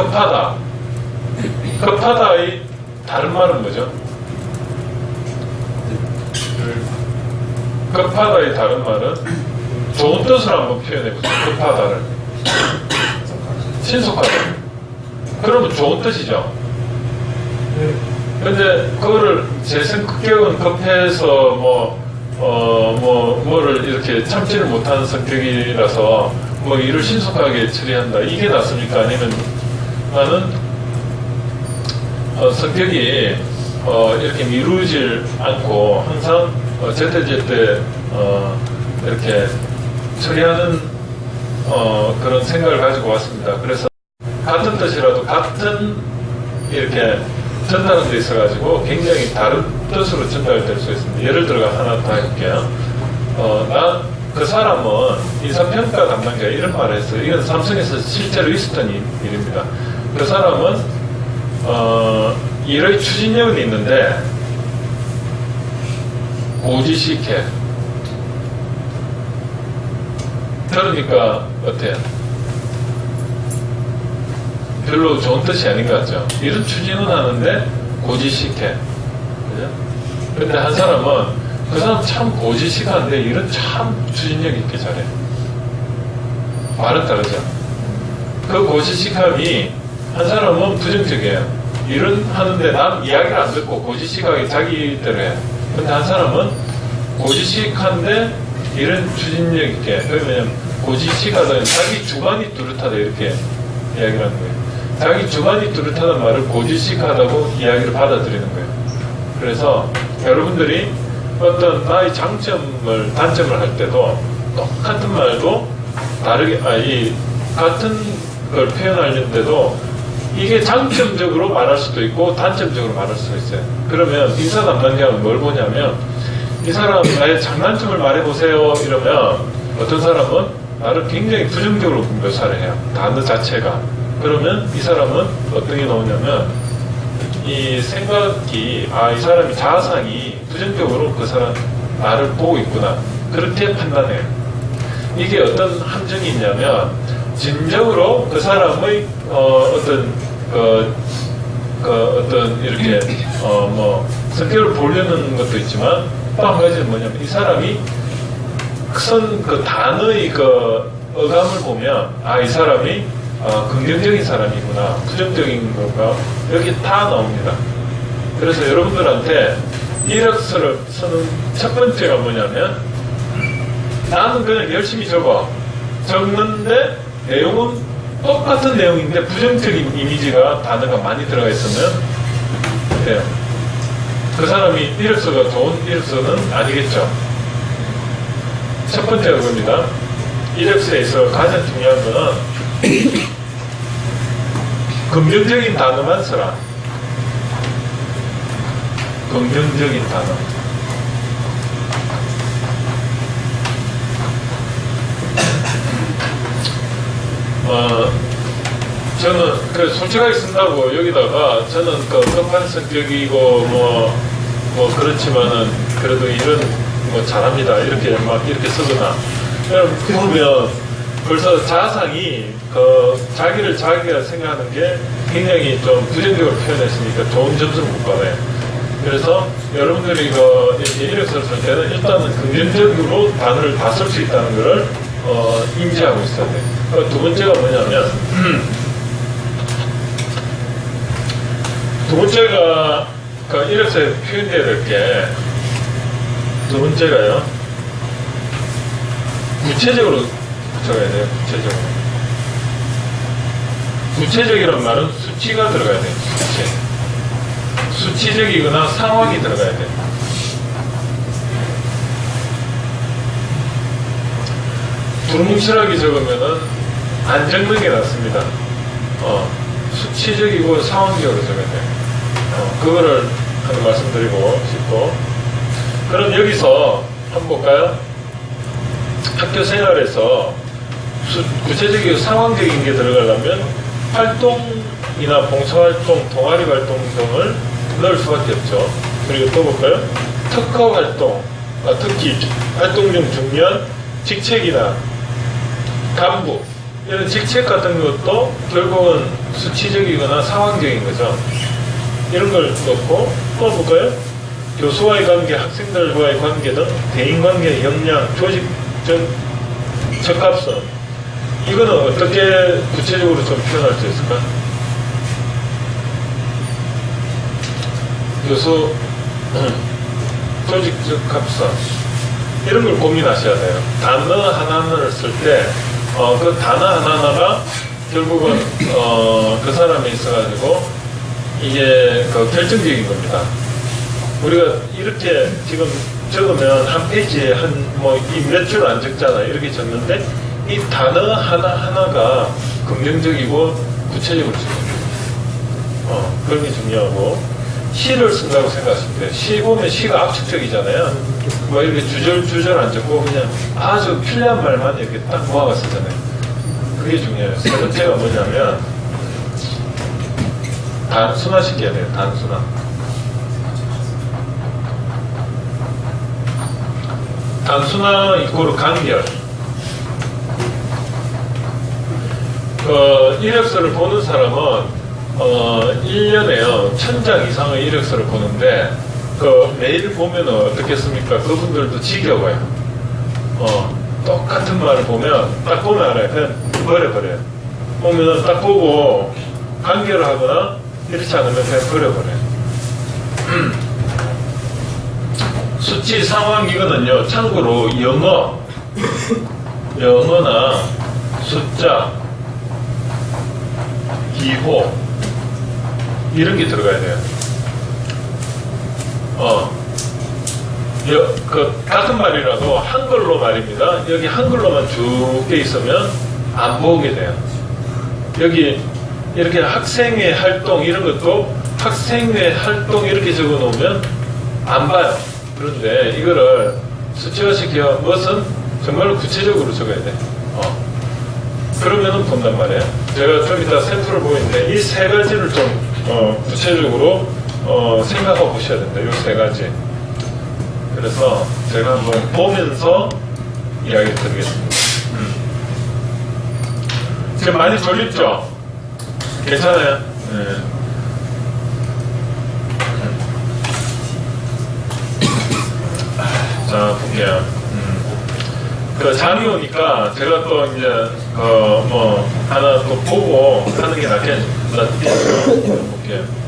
급하다의 다른 말은 뭐죠? 급하다의 다른 말은 좋은 뜻으로 한번 표현해보세요. 급하다를 신속하다. 그러면 좋은 뜻이죠. 근데 그거를 제 성격은 급해서 뭐를 이렇게 참지를 못하는 성격이라서 일을 신속하게 처리한다. 이게 낫습니까? 아니면 나는 성격이 이렇게 미루질 않고 항상 제때제때 이렇게 처리하는 그런 생각을 가지고 왔습니다. 그래서 같은 뜻이라도 같은 이렇게 전달은 돼 있어가지고 굉장히 다른 뜻으로 전달될 수 있습니다. 예를 들어 하나 더 해볼게요. 그 사람은 인사평가 담당자 이런 말을 했어요. 이건 삼성에서 실제로 있었던 일입니다. 그 사람은 일의 추진력은 있는데 고지식해. 그러니까 어때요? 별로 좋은 뜻이 아닌 것 같죠. 이런 추진은 하는데 고지식해. 그죠? 근데 한 사람은 그 사람 참 고지식한데 일은 참 추진력 있게 잘해. 말은 다르죠. 그 고지식함이 한 사람은 부정적이에요. 일은 하는데 남 이야기를 안 듣고 고지식하게 자기대로 해. 근데 한 사람은 고지식한데 일은 추진력 있게. 그러면 고지식하다는 자기 주관이 뚜렷하다 이렇게 이야기를 하는 거예요. 자기 주관이 뚜렷하다는 말을 고지식하다고 이야기를 받아들이는 거예요. 그래서 여러분들이 어떤 나의 장점을 단점을 할 때도 똑같은 말도 다르게 이 같은 걸 표현하려는데도 이게 장점적으로 말할 수도 있고 단점적으로 말할 수도 있어요. 그러면 인사 담당자는 뭘 보냐면 이 사람 나의 장단점을 말해보세요 이러면 어떤 사람은 나를 굉장히 부정적으로 묘사를 해요. 단어 자체가. 그러면 이 사람은 어떤 게 나오냐면 이 생각이 이 사람이 자아상이 부정적으로 그 사람 나를 보고 있구나 그렇게 판단해요. 이게 어떤 함정이 있냐면 진정으로 그 사람의 어떤 어떤 이렇게 뭐 성격을 보려는 것도 있지만 또 한 가지는 뭐냐면 이 사람이 그 단어의 그 어감을 보면 이 사람이 긍정적인 사람이구나 부정적인 건가 이렇게 다 나옵니다. 그래서 여러분들한테 이력서를 쓰는 첫 번째가 뭐냐면 나는 그냥 열심히 적는데 내용은 똑같은 내용인데 부정적인 이미지가 단어가 많이 들어가 있으면 돼요. 그 사람이 이력서가 좋은 이력서는 아니겠죠. 첫 번째가 그겁니다. 이력서에 있어 가장 중요한 거는 긍정적인 단어만 써라. 긍정적인 단어. 저는 솔직하게 쓴다고 여기다가 저는 급한 성격이고 뭐 그렇지만은 그래도 일은 뭐 잘합니다 이렇게 이렇게 쓰거나 보면 벌써 자상이 자기가 생각하는 게 굉장히 좀 부정적으로 표현했으니까 좋은 점수를 못 받아요. 그래서 여러분들이 이렇게 이력서를 쓸 때는 일단은 긍정적으로 단어를 다 쓸 수 있다는 것을 인지하고 있어야 돼요. 두 번째가 뭐냐면 두 번째가 이력서에 표현되어야 될 게 두 번째가요 구체적으로 적어야 돼요. 구체적이란 말은 수치가 들어가야 돼요. 수치적이거나 상황이 들어가야 돼요. 두루뭉실하게 적으면은 안 적는 게 낫습니다. 수치적이고 상황적으로 적어야 돼요. 그거를 하나 말씀드리고 싶고. 그럼 여기서 한번 볼까요? 학교 생활에서 구체적이고 상황적인 게 들어가려면 활동이나 봉사활동, 동아리 활동 등을 넣을 수밖에 없죠. 그리고 또 볼까요? 특허 활동, 특히 활동 중 중요한 직책이나 간부 이런 직책 같은 것도 결국은 수치적이거나 상황적인 거죠. 이런 걸 넣고 또 볼까요? 교수와의 관계, 학생들과의 관계 등 대인관계의 역량, 조직적 적합성 이거는 어떻게 구체적으로 좀 표현할 수 있을까? 교수 조직적 합성 이런 걸 고민하셔야 돼요. 단어 하나하나를 쓸 때 그 단어 하나하나가 결국은 그 사람에 있어가지고 이게 결정적인 겁니다. 우리가 이렇게 지금 적으면 한 페이지에 몇 줄 안 적잖아. 이렇게 적는데 이 단어 하나하나가 긍정적이고 구체적으로 적어요. 그런 게 중요하고 시를 쓴다고 생각하시면 돼요. 시 보면 시가 압축적이잖아요. 뭐 이렇게 주절 안 적고 그냥 아주 필요한 말만 이렇게 딱 모아가 쓰잖아요. 그게 중요해요. 세 번째가 뭐냐면 단순화시켜야 돼요. 단순화. 단순화 이꼬르 간결. 이력서를 보는 사람은 1년에요 1000장 이상의 이력서를 보는데 매일 보면 어떻겠습니까? 그분들도 지겨워요. 똑같은 말을 보면 딱 보면 알아요. 그냥 버려버려요. 보면 딱 보고 간결을 하거나 이렇지 않으면 그냥 버려버려요. 수치 상황 이거는요 참고로 영어나 숫자, 기호 이런 게 들어가야 돼요. 같은 말이라도 한글로 말입니다. 여기 한글로만 쭉 돼 있으면 안 보게 돼요. 여기 이렇게 학생의 활동 이런 것도 학생의 활동 이렇게 적어 놓으면 안 봐요. 그런데 이거를 수치화시켜 무엇은 정말로 구체적으로 적어야 돼. 그러면은 본단 말이에요. 제가 좀 이따 샘플을 보이는데 이 세 가지를 좀 구체적으로 생각하고 보셔야 된다. 이 세 가지. 그래서 제가 한번 보면서 이야기 드리겠습니다. 지금 많이 졸립죠? 괜찮아요? 네. 자, 볼게요. 잠이 오니까 제가 또 이제 하나 또 보고 하는 게 낫겠죠. 볼게요.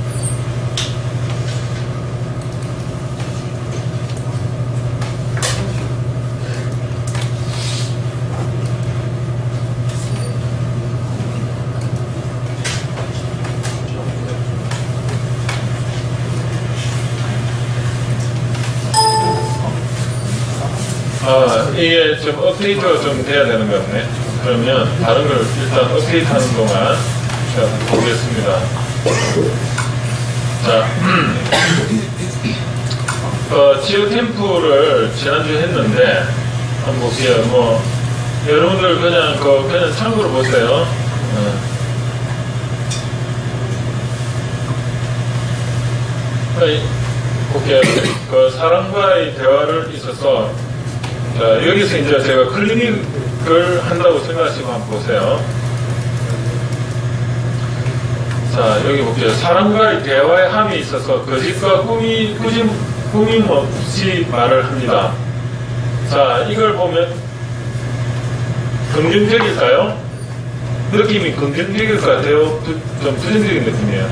이게 좀 업데이트가 좀 돼야 되는 것 같네. 그러면 다른 걸 일단 업데이트 하는 동안 제가 보겠습니다. 자, 지오템프를 지난주에 했는데, 한번 볼게요. 여러분들 그냥 참고로 보세요. 볼게요. 사람과의 대화를 있어서 자, 여기서 이제 제가 클리닉을 한다고 생각하시고 한번 보세요. 자, 여기 볼게요. 사람과의 대화의 함이 있어서 거짓과 꾸밈 없이 말을 합니다. 자, 이걸 보면 긍정적일까요? 느낌이 긍정적일 것 같아요? 좀 부정적인 느낌이에요.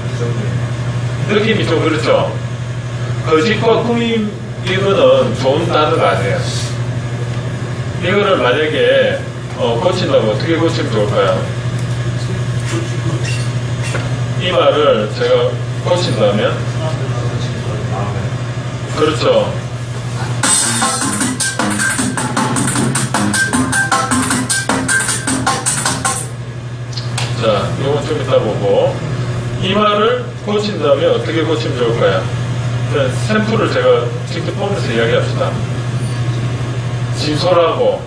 느낌이 좀 그렇죠? 거짓과 꾸밈 이거는 좋은 단어가 아니에요. 이거를 만약에 고친다면 어떻게 고치면 좋을까요? 이 말을 제가 고친다면 그렇죠. 자, 이건 좀 이따 보고 이 말을 고친다면 어떻게 고치면 좋을까요? 샘플을 제가 직접 보면서 이야기합시다. 진솔하고,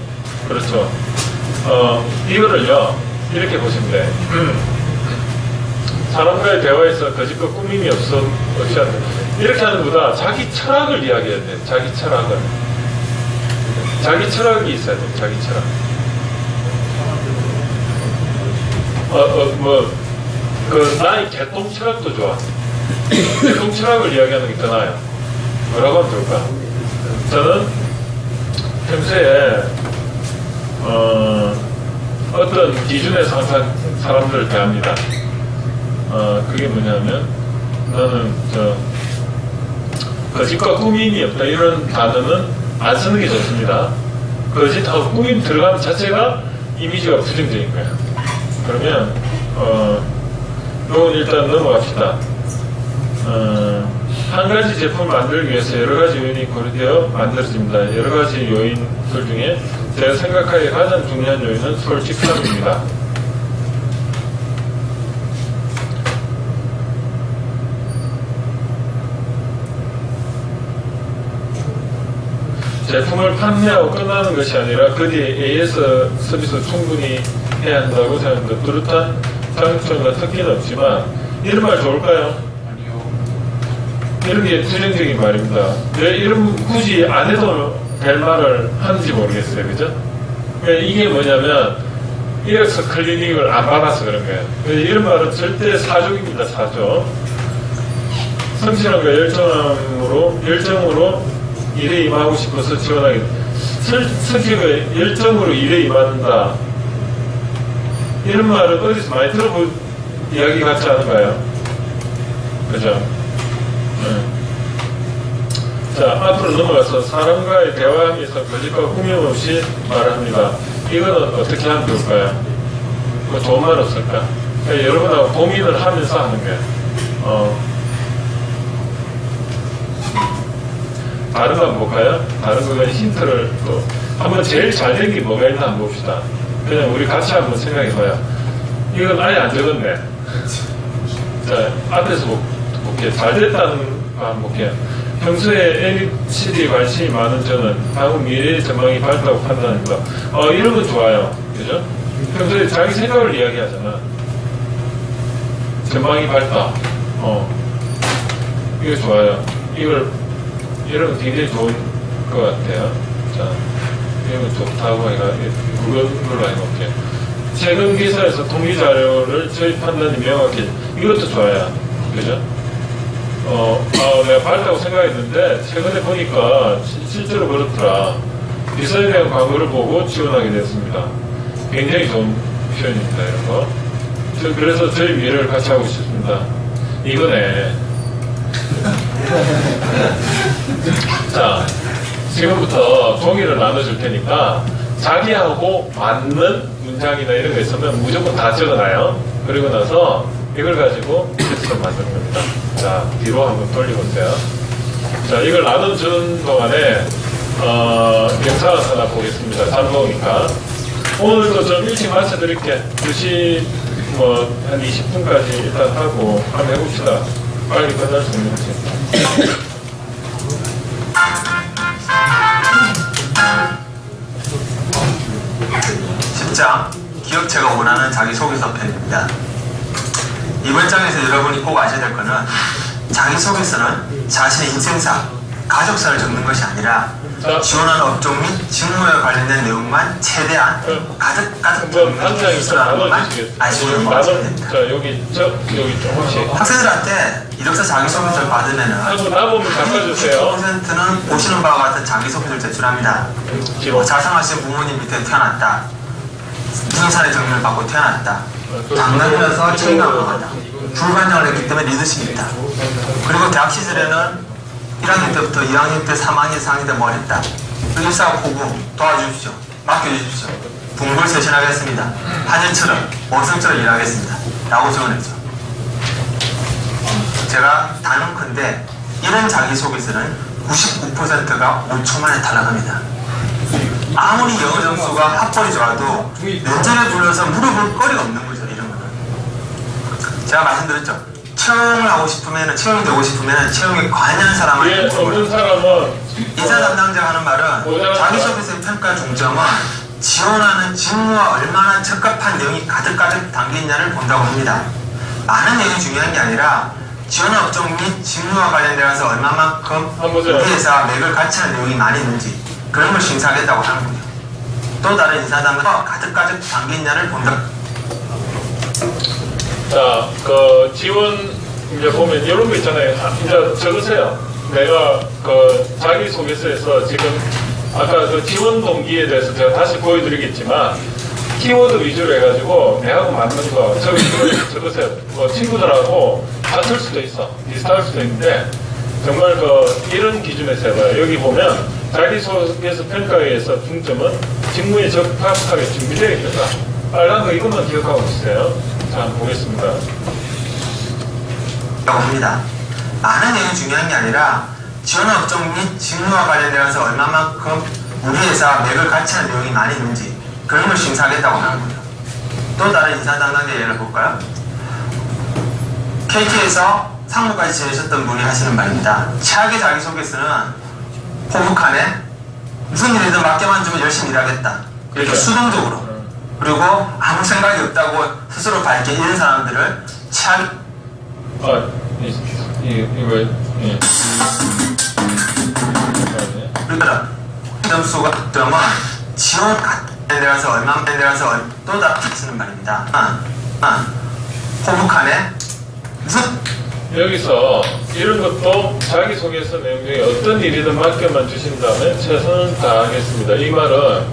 그렇죠. 이거를요, 이렇게 보시면 돼. 사람과의 대화에서 거짓과 꾸밈이 없이 한다. 이렇게 하는 것보다 자기 철학을 이야기해야 돼. 자기 철학을. 자기 철학이 있어야 돼. 자기 철학. 나의 개똥 철학도 좋아. 개똥 철학을 이야기하는 게 더 나아요. 뭐라고 하면 좋을까? 저는 평소에 어떤 기준에서 항상 사람들을 대합니다. 그게 뭐냐면 나는 거짓과 꾸밈이 없다 이런 단어는 안 쓰는 게 좋습니다. 거짓하고 꾸밈 들어가는 자체가 이미지가 부정적인 거예요. 그러면 이건 일단 넘어갑시다. 한 가지 제품을 만들기 위해서 여러 가지 요인이 고려되어 만들어집니다. 여러 가지 요인들 중에 제가 생각하기에 가장 중요한 요인은 솔직함입니다. 제품을 판매하고 끝나는 것이 아니라 그 뒤에 AS 서비스 충분히 해야 한다고 생각합니다. 뚜렷한 장점과 특기는 없지만 이런 말 좋을까요? 이런 게 부정적인 말입니다. 왜 이런 굳이 안 해도 될 말을 하는지 모르겠어요. 그죠? 이게 뭐냐면 이력서 클리닉을 안 받아서 그런 거예요. 이런 말은 절대 사족입니다, 사족. 성실함과 열정으로 일에 임하고 싶어서 지원하게. 성실과 열정으로 일에 임한다. 이런 말은 어디서 많이 들어본 이야기 같지 않은가요? 그죠? 자, 앞으로 넘어가서 사람과의 대화하면서 거짓과 꾸밈 없이 말을 합니다. 이거는 어떻게 하면 좋을까요? 뭐 좋은 말 없을까? 그러니까 여러분하고 고민을 하면서 하는 거예요. 다른 거 한번 볼까요? 다른 거는 힌트를 또 한번 제일 잘 된 게 뭐가 있나 한번 봅시다. 그냥 우리 같이 한번 생각해봐요. 이건 아예 안 적었네. 자, 앞에서 볼게요. 잘 됐다는 거 한번 볼게요. 평소에 LCD에 관심이 많은 저는 향후 미래의 전망이 밝다고 판단합니다. 이런 건 좋아요. 그죠? 평소에 자기 생각을 이야기하잖아. 전망이 밝다. 이거 좋아요. 이런 건 굉장히 좋은 것 같아요. 자, 이런 건 좋다고 하니까 그걸로 해놓을게요. 최근 기사에서 통계 자료를 저희 판단이 명확해. 이것도 좋아요. 그죠? 내가 밝다고 생각했는데, 최근에 보니까 실제로 그렇더라. 기사에 대한 광고를 보고 지원하게 됐습니다. 굉장히 좋은 표현입니다, 이런 거. 그래서 저희 미래를 같이 하고 싶습니다. 이거네. 자, 지금부터 종이를 나눠줄 테니까, 자기하고 맞는 문장이나 이런 거 있으면 무조건 다 적어놔요. 그리고 나서 이걸 가지고 테스트를 만드는 겁니다. 자, 뒤로 한번 돌려보세요. 자, 이걸 나눠준 동안에 영상을 하나 보겠습니다. 잠보니까 오늘도 좀 일찍 마쳐드릴게. 2시 한 20분까지 일단 하고 한번 해봅시다. 빨리 끝날 수 있는지. 기업체가 원하는 자기소개서 편입니다. 이번 장에서 여러분이 꼭 아셔야 될 거는 자기소개서는 자신의 인생사, 가족사를 적는 것이 아니라 지원하는 업종 및 직무에 관련된 내용만 최대한 가득 적는 기술이라는 것만 아시면 됩니다. 여기 조금씩. 학생들한테 이력서 자기소개서를 받으면은 90%는 보시는 바와 같은 자기소개서를 제출합니다. 자상하신 부모님 밑에 태어났다. 등산의 정리를 받고 태어났다. 장남이라서 청렴하다. 불관장을 했기 때문에 리더십이 있다. 그리고 대학 시절에는 1학년 때부터 2학년 때 3학년 4학년 때 뭘 했다. 일사고구 도와주십시오. 맡겨주십시오. 분골 쇄신하겠습니다. 한일처럼 원성처럼 일하겠습니다. 라고 적어냈죠. 제가 단언컨대 이런 자기소개서는 99%가 5초 만에 탈락합니다. 아무리 영어 점수가 학벌이 좋아도 면접에 불러서 물어볼 거리가 없는 거죠. 이런 거는 제가 말씀드렸죠. 채용을 하고 싶으면, 채용이 되고 싶으면 채용에 관여한 사람을 없는 사람은 인사 담당자가 하는 말은 자기소개서의 평가 중점은 지원하는 직무와 얼마나 적합한 내용이 가득가득 담겨있냐를 본다고 합니다. 많은 내용이 중요한 게 아니라 지원 업종 및 직무와 관련되어서 얼마만큼 우리 회사 맥을 같이 하는 내용이 많이 있는지 그런 걸 심사하겠다고 하는 거예요. 또 다른 인사 담당자가 가득가득 담겨있냐를 본다. 자, 그 지원 이제 보면 이런 거 있잖아요. 이제 적으세요. 내가 그 자기소개서에서 지금 아까 그 지원 동기에 대해서 제가 다시 보여드리겠지만 키워드 위주로 해가지고 내하고 맞는 거 적으세요. 뭐 친구들하고 같을 수도 있어. 비슷할 수도 있는데 정말 그 이런 기준에서 해봐요. 여기 보면 자기소개서 평가에서 중점은 직무에 적합하게 준비되어 있다. 빨간 거 이것만 기억하고 있어요. 자, 한번 보겠습니다. 합니다. 많은 내용이 중요한 게 아니라 지원 업종 및 직무와 관련되어서 얼마만큼 우리 회사 맥을 같이 하는 내용이 많이 있는지 그런 걸 심사하겠다고 하는 거예요. 또 다른 인사 담당자 예를 볼까요? KT에서 상무까지 지내셨던 분이 하시는 말입니다. 최악의 자기소개서는 포북한에 무슨 일이든 맡겨만 주면 열심히 일하겠다. 이렇게 수동적으로 그리고 아무 생각이 없다고 스스로 밝게 이런 사람들을 최악 이거 그러니까 점수가 득점은 지원 내려서 또다 쓰는 말입니다. 포북하네 무슨 여기서 이런 것도 자기소개서 내용 중에 어떤 일이든 맡겨만 주신다면 최선을 다하겠습니다. 이 말은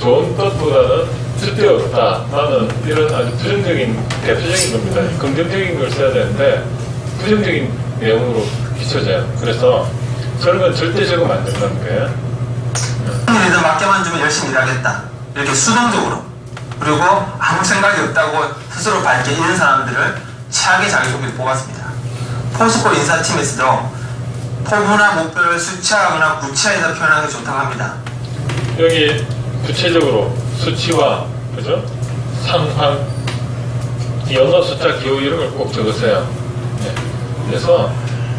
좋은 뜻보다는 쓸데없다. 나는 이런 아주 부정적인 대표적인 겁니다. 긍정적인 걸 써야 되는데 부정적인 내용으로 비춰져요. 그래서 저런 건 절대 적으면 안 된다는 거예요. 일이든 맡겨만 주면 열심히 일하겠다. 이렇게 수동적으로 그리고 아무 생각이 없다고 스스로 밝게 이런 사람들을 최악의 자기소개를 뽑았습니다. 포스코 인사팀에서도 포부나 목표를 수치화하거나 구체화해서 표현하는 게 좋다고 합니다. 여기 구체적으로 수치와 그죠? 상황, 영어, 숫자, 기호 이런 걸 꼭 적으세요. 네. 그래서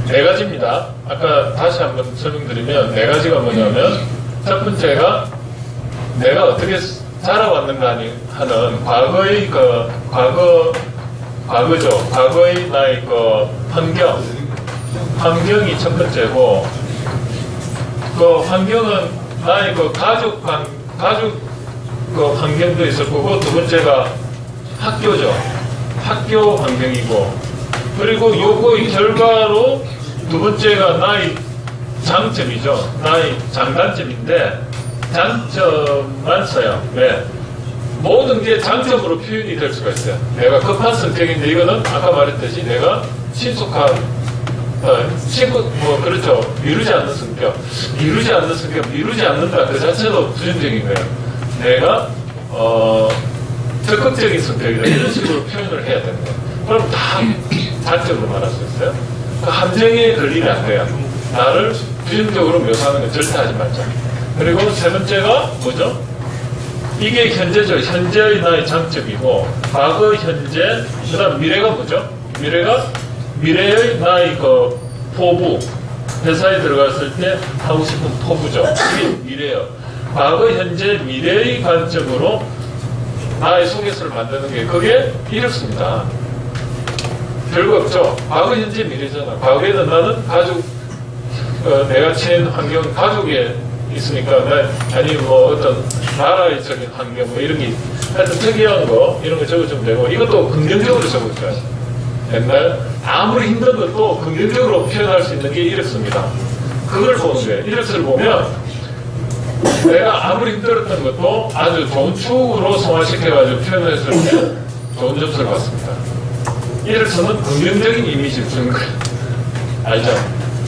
네 가지입니다. 아까 다시 한번 설명드리면 네 가지가 뭐냐면 첫 번째가 내가 어떻게 자라왔는가 하는 과거의 과거죠. 과거의 나의 환경이 첫 번째고, 그 환경은 나의 가족 환경도 있을 거고, 두 번째가 학교죠. 학교 환경이고, 그리고 요거의 결과로 두 번째가 나의 장점이죠. 나의 장단점인데, 장점만 써요. 왜? 모든 게 장점으로 표현이 될 수가 있어요. 내가 급한 성격인데 이거는 아까 말했듯이 내가 신속한 그렇죠. 미루지 않는 성격. 미루지 않는다. 그 자체도 부정적인 거예요. 내가 적극적인 성격이다. 이런 식으로 표현을 해야 되는 거예요. 그럼 다 장점으로 말할 수 있어요. 그 함정에 걸리면 안 돼요. 나를 부정적으로 묘사하는 건 절대 하지 말자. 그리고 세 번째가 뭐죠? 이게 현재죠. 현재의 나의 장점이고, 과거, 현재, 그 다음 미래가 뭐죠? 미래의 나의 포부. 회사에 들어갔을 때 하고 싶은 포부죠. 이게 미래예요. 과거, 현재, 미래의 관점으로 나의 소개서를 만드는 게 그게 이렇습니다. 별거 없죠. 과거, 현재, 미래잖아. 과거에는 나는 가족, 내가 처한 환경, 가족에 있으니까, 아니, 어떤 나라적인 환경, 이런 게, 하여튼 특이한 거, 이런 거 적어주면 되고, 이것도 긍정적으로 적어줘요. 옛날, 아무리 힘든 것도 긍정적으로 표현할 수 있는 게 이력서입니다. 그걸 보는 거예요. 이력서를 보면, 내가 아무리 힘들었던 것도 아주 좋은 추억으로 소화시켜가지고 표현했을 때 좋은 점수를 받습니다. 이력서는 긍정적인 이미지를 주는 거예요. 알죠?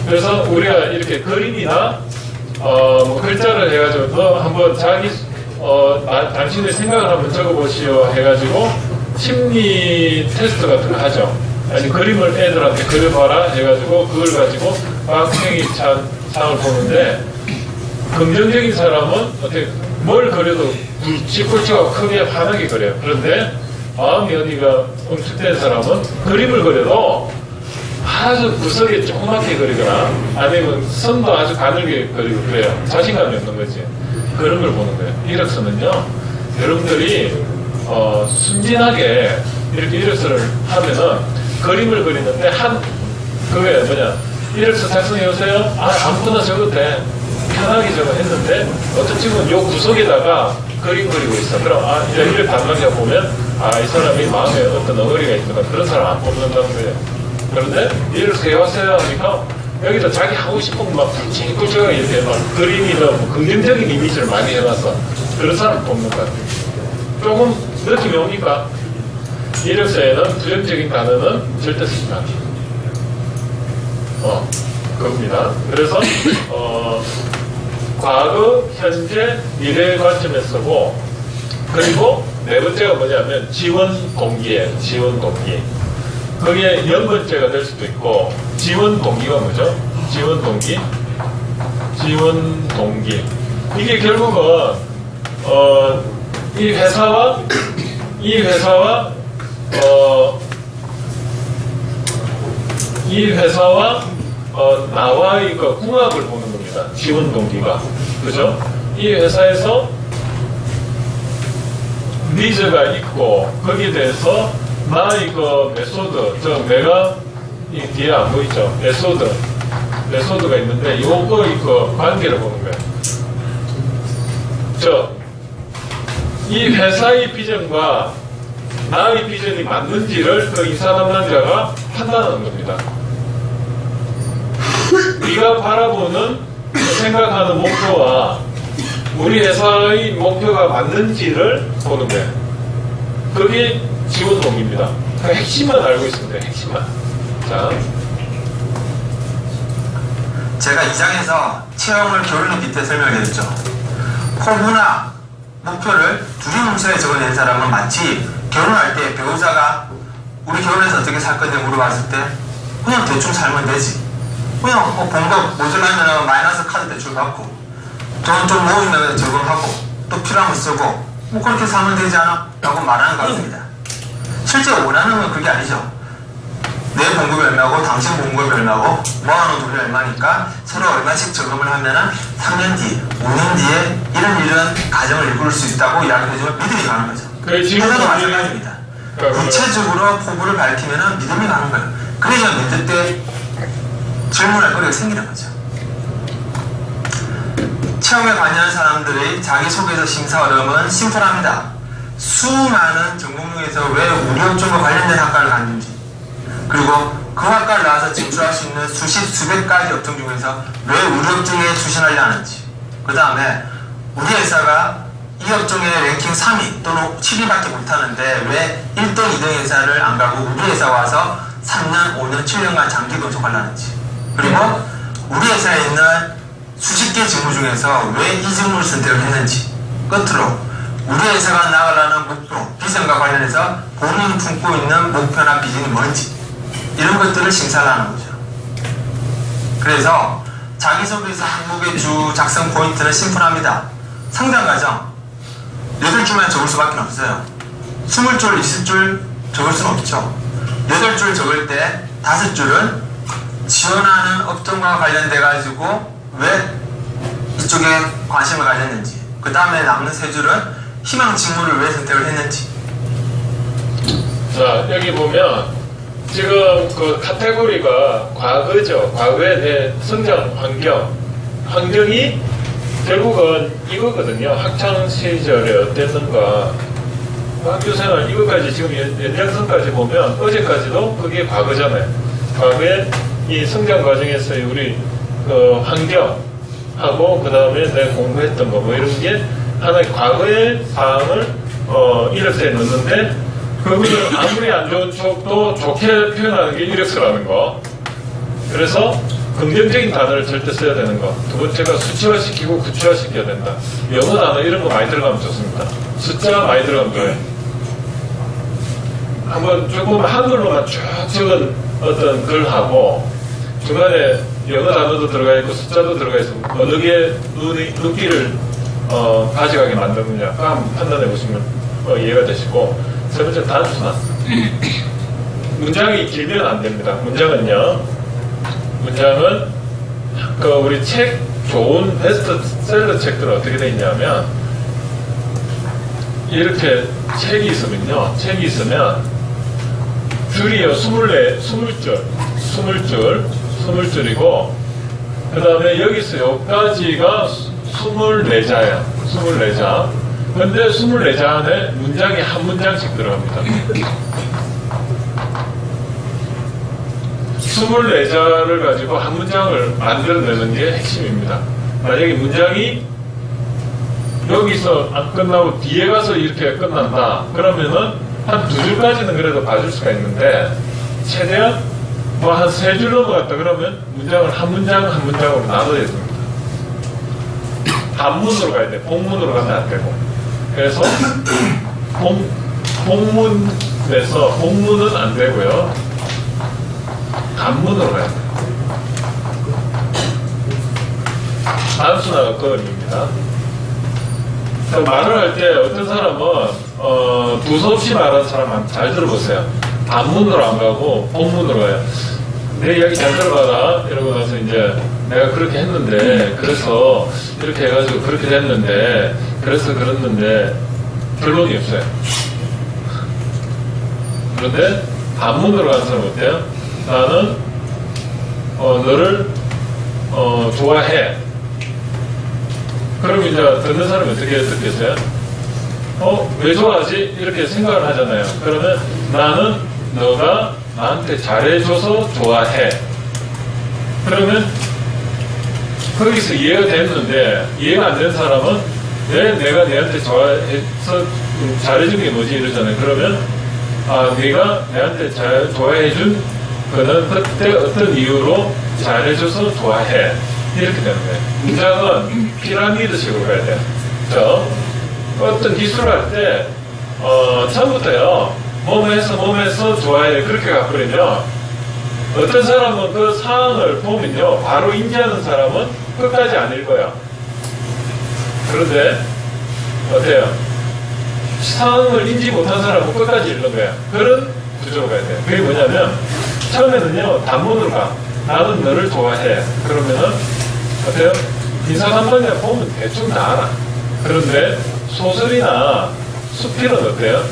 그래서 우리가 이렇게 그림이나 글자를 해가지고 너 한번 당신의 생각을 한번 적어보시오 해가지고 심리 테스트 같은 거 하죠. 아니 그림을 애들한테 그려봐라 해가지고 그걸 가지고 학생이 상을 보는데 긍정적인 사람은 어떻게 뭘 그려도 굵직굵직하고 크게 환하게 그려요. 그런데 마음이 어디가 엉뚱된 사람은 그림을 그려도 아주 구석에 조그맣게 그리거나 아니면 선도 아주 가늘게 그리고 그래요. 자신감이 없는 거지. 그런 걸 보는 거예요. 이력서는요, 여러분들이 순진하게 이렇게 이력서를 하면은 그림을 그리는데 그게 뭐냐, 이력서 작성해 오세요? 아무거나 적어도 돼. 편하게 적어 했는데 어떤 친구는 요 구석에다가 그림 그리고 있어. 그럼 이렇게 단락에 보면 이 사람이 마음에 어떤 어거리가 있구나. 그런 사람 안 뽑는다는 거예요. 그런데 이력서 해왔어요 하니까 여기다 자기 하고 싶은 거 막 굵직굵직하게 이렇게 막 그림이나 긍정적인 이미지를 많이 해놨어. 그런 사람 뽑는 것 같아요. 조금 느낌이 옵니까? 이력서에는 부정적인 단어는 절대 쓰지 마. 그겁니다. 그래서 과거, 현재, 미래의 관점에서 쓰고, 그리고 네 번째가 뭐냐면 지원 동기예요. 지원 동기. 그게 연번째가 될 수도 있고, 지원 동기가 뭐죠? 지원 동기. 이게 결국은 이 회사와 나와의 궁합을 보는 겁니다. 지원 동기가. 그죠? 이 회사에서 니즈가 있고, 거기에 대해서 나의 메소드, 내가 이 뒤에 안 보이죠? 메소드가 있는데, 요거의 관계를 보는 거예요. 이 회사의 비전과 나의 비전이 맞는지를 그 인사 담당자가 판단하는 겁니다. 우리가 바라보는 생각하는 목표와 우리 회사의 목표가 맞는지를 보는 거예요. 그게 직원 동기입니다. 핵심만 알고 있으면 돼요. 핵심만. 자, 제가 2장에서 체험을 교훈의 밑에 설명해드렸죠. 포부나 목표를 둘이 문서에 적어낸 사람은 마치 결혼할 때 배우자가 우리 결혼해서 어떻게 살 건데 물어봤을 때 그냥 대충 살면 되지. 그냥 본거 모자라면 마이너스 카드 대출 받고 돈 좀 모으면 적응하고 또 필요하면 쓰고 뭐 그렇게 살면 되지 않아? 라고 말하는 것 같습니다. 실제 원하는 건 그게 아니죠. 내 봉급이 얼마고 당신 봉급이 얼마고 모아놓은 돈이 얼마니까 서로 얼마씩 저금을 하면은 3년 뒤, 5년 뒤에 이런 가정을 이룰 수 있다고 이야기해주면 믿음이 가는 거죠. 회사도 마찬가지입니다. 구체적으로 포부를 밝히면은 믿음이 가는 거예요. 그래야 면접 때 질문할 거리가 생기는 거죠. 체험에 관여한 사람들의 자기소개서 심사 어려움은 심플합니다. 수많은 전공 중에서 왜 우리 업종과 관련된 학과를 갔는지 그리고 그 학과를 나와서 진출할 수 있는 수백 가지 업종 중에서 왜 우리 업종에 추진하려 하는지 그 다음에 우리 회사가 이 업종의 랭킹 3위 또는 7위밖에 못하는데 왜 1등, 2등 회사를 안 가고 우리 회사 와서 3년, 5년, 7년간 장기 근속하려는지 그리고 우리 회사에 있는 수십 개 직무 중에서 왜 이 직무를 선택을 했는지 끝으로 우리 회사가 나아가려는 목표, 비전과 관련해서 본인이 품고 있는 목표나 비전이 뭔지 이런 것들을 심사를 하는 거죠. 그래서 자기소개서 항목의 주 작성 포인트는 심플합니다. 상담 과정 8줄만 적을 수밖에 없어요. 20줄, 20줄 적을 수는 없죠. 8줄 적을 때 5줄은 지원하는 업종과 관련돼 가지고 왜 이쪽에 관심을 가졌는지 그 다음에 남는 3줄은 희망 직무를 왜 선택을 했는지. 자, 여기 보면 지금 그 카테고리가 과거죠. 과거에 대해 성장 환경이 결국은 이거거든요. 학창 시절에 어땠는가, 학교생활 이거까지 지금 연장선까지 보면 어제까지도 그게 과거잖아요. 과거에 이 성장 과정에서의 우리 환경하고 그 다음에 내가 공부했던 거 뭐 이런 게 하나의 과거의 사항을 이력서에 넣는데 그거를 아무리 안 좋은 쪽도 좋게 표현하는 게 이력서라는 거. 그래서 긍정적인 단어를 절대 써야 되는 거. 두 번째가 수치화시키고 구체화시켜야 된다. 영어 단어 이런 거 많이 들어가면 좋습니다. 숫자 많이 들어가면 좋아요. 한번 조금 한글로만 쭉 적은 어떤 글하고 중간에 영어 단어도 들어가 있고 숫자도 들어가 있고 어느 게 눈길을 가져가게 만드느냐 한번 판단해 보시면 이해가 되시고 세 번째 단순화. 문장이 길면 안 됩니다. 문장은 우리 책 좋은 베스트셀러 책들은 어떻게 되어 있냐면 이렇게 책이 있으면 줄이요 20줄이고 그 다음에 여기서 여기까지가 24자예요. 24자. 근데 24자 안에 문장이 한 문장씩 들어갑니다. 24자를 가지고 한 문장을 만들어내는 게 핵심입니다. 만약에 문장이 여기서 안 끝나고 뒤에 가서 이렇게 끝난다. 그러면은 한 2줄까지는 그래도 봐줄 수가 있는데 최대한 뭐 한 3줄 넘어갔다 그러면 문장을 한 문장으로 나눠야 됩니다. 단문으로 가야 돼. 복문으로 가면 안 되고. 그래서 복문은 안 되고요. 단문으로 가야 돼요. 단순화가 그 의미입니다. 말을 할 때 어떤 사람은 두서없이 말하는 사람 잘 들어보세요. 단문으로 안 가고 복문으로 가요. 내 이야기 잘 들어봐라 이러고 나서 이제 내가 그렇게 했는데 그래서 이렇게 해가지고 그렇게 됐는데 그래서 그랬는데 결론이 없어요. 그런데 단문으로 가는 사람 어때요? 나는 너를 좋아해. 그럼 이제 듣는 사람이 어떻게 듣겠어요? 왜 좋아하지? 이렇게 생각을 하잖아요. 그러면 나는 너가 나한테 잘해줘서 좋아해. 그러면 거기서 이해가 됐는데, 이해가 안 된 사람은 왜 내가 내한테 좋아해서 잘해준 게 뭐지? 이러잖아요. 그러면 네가 내한테 좋아해준 그는 그때 어떤 이유로 잘해줘서 좋아해. 이렇게 되는 거예요. 문장은 피라미드식으로 가야 돼요. 어떤 기술을 할 때, 처음부터요, 몸에서 좋아해. 그렇게 가버리면, 어떤 사람은 그 상황을 보면요, 바로 인지하는 사람은 끝까지 안 읽어요. 그런데, 어때요? 상황을 인지 못한 사람은 끝까지 읽는 거예요. 그런 구조로 가야 돼요. 그게 뭐냐면, 처음에는요, 단문으로 가. 나는 너를 좋아해. 그러면은, 어때요? 인사담방에 보면 대충 다 알아. 그런데 소설이나 수필은 어때요?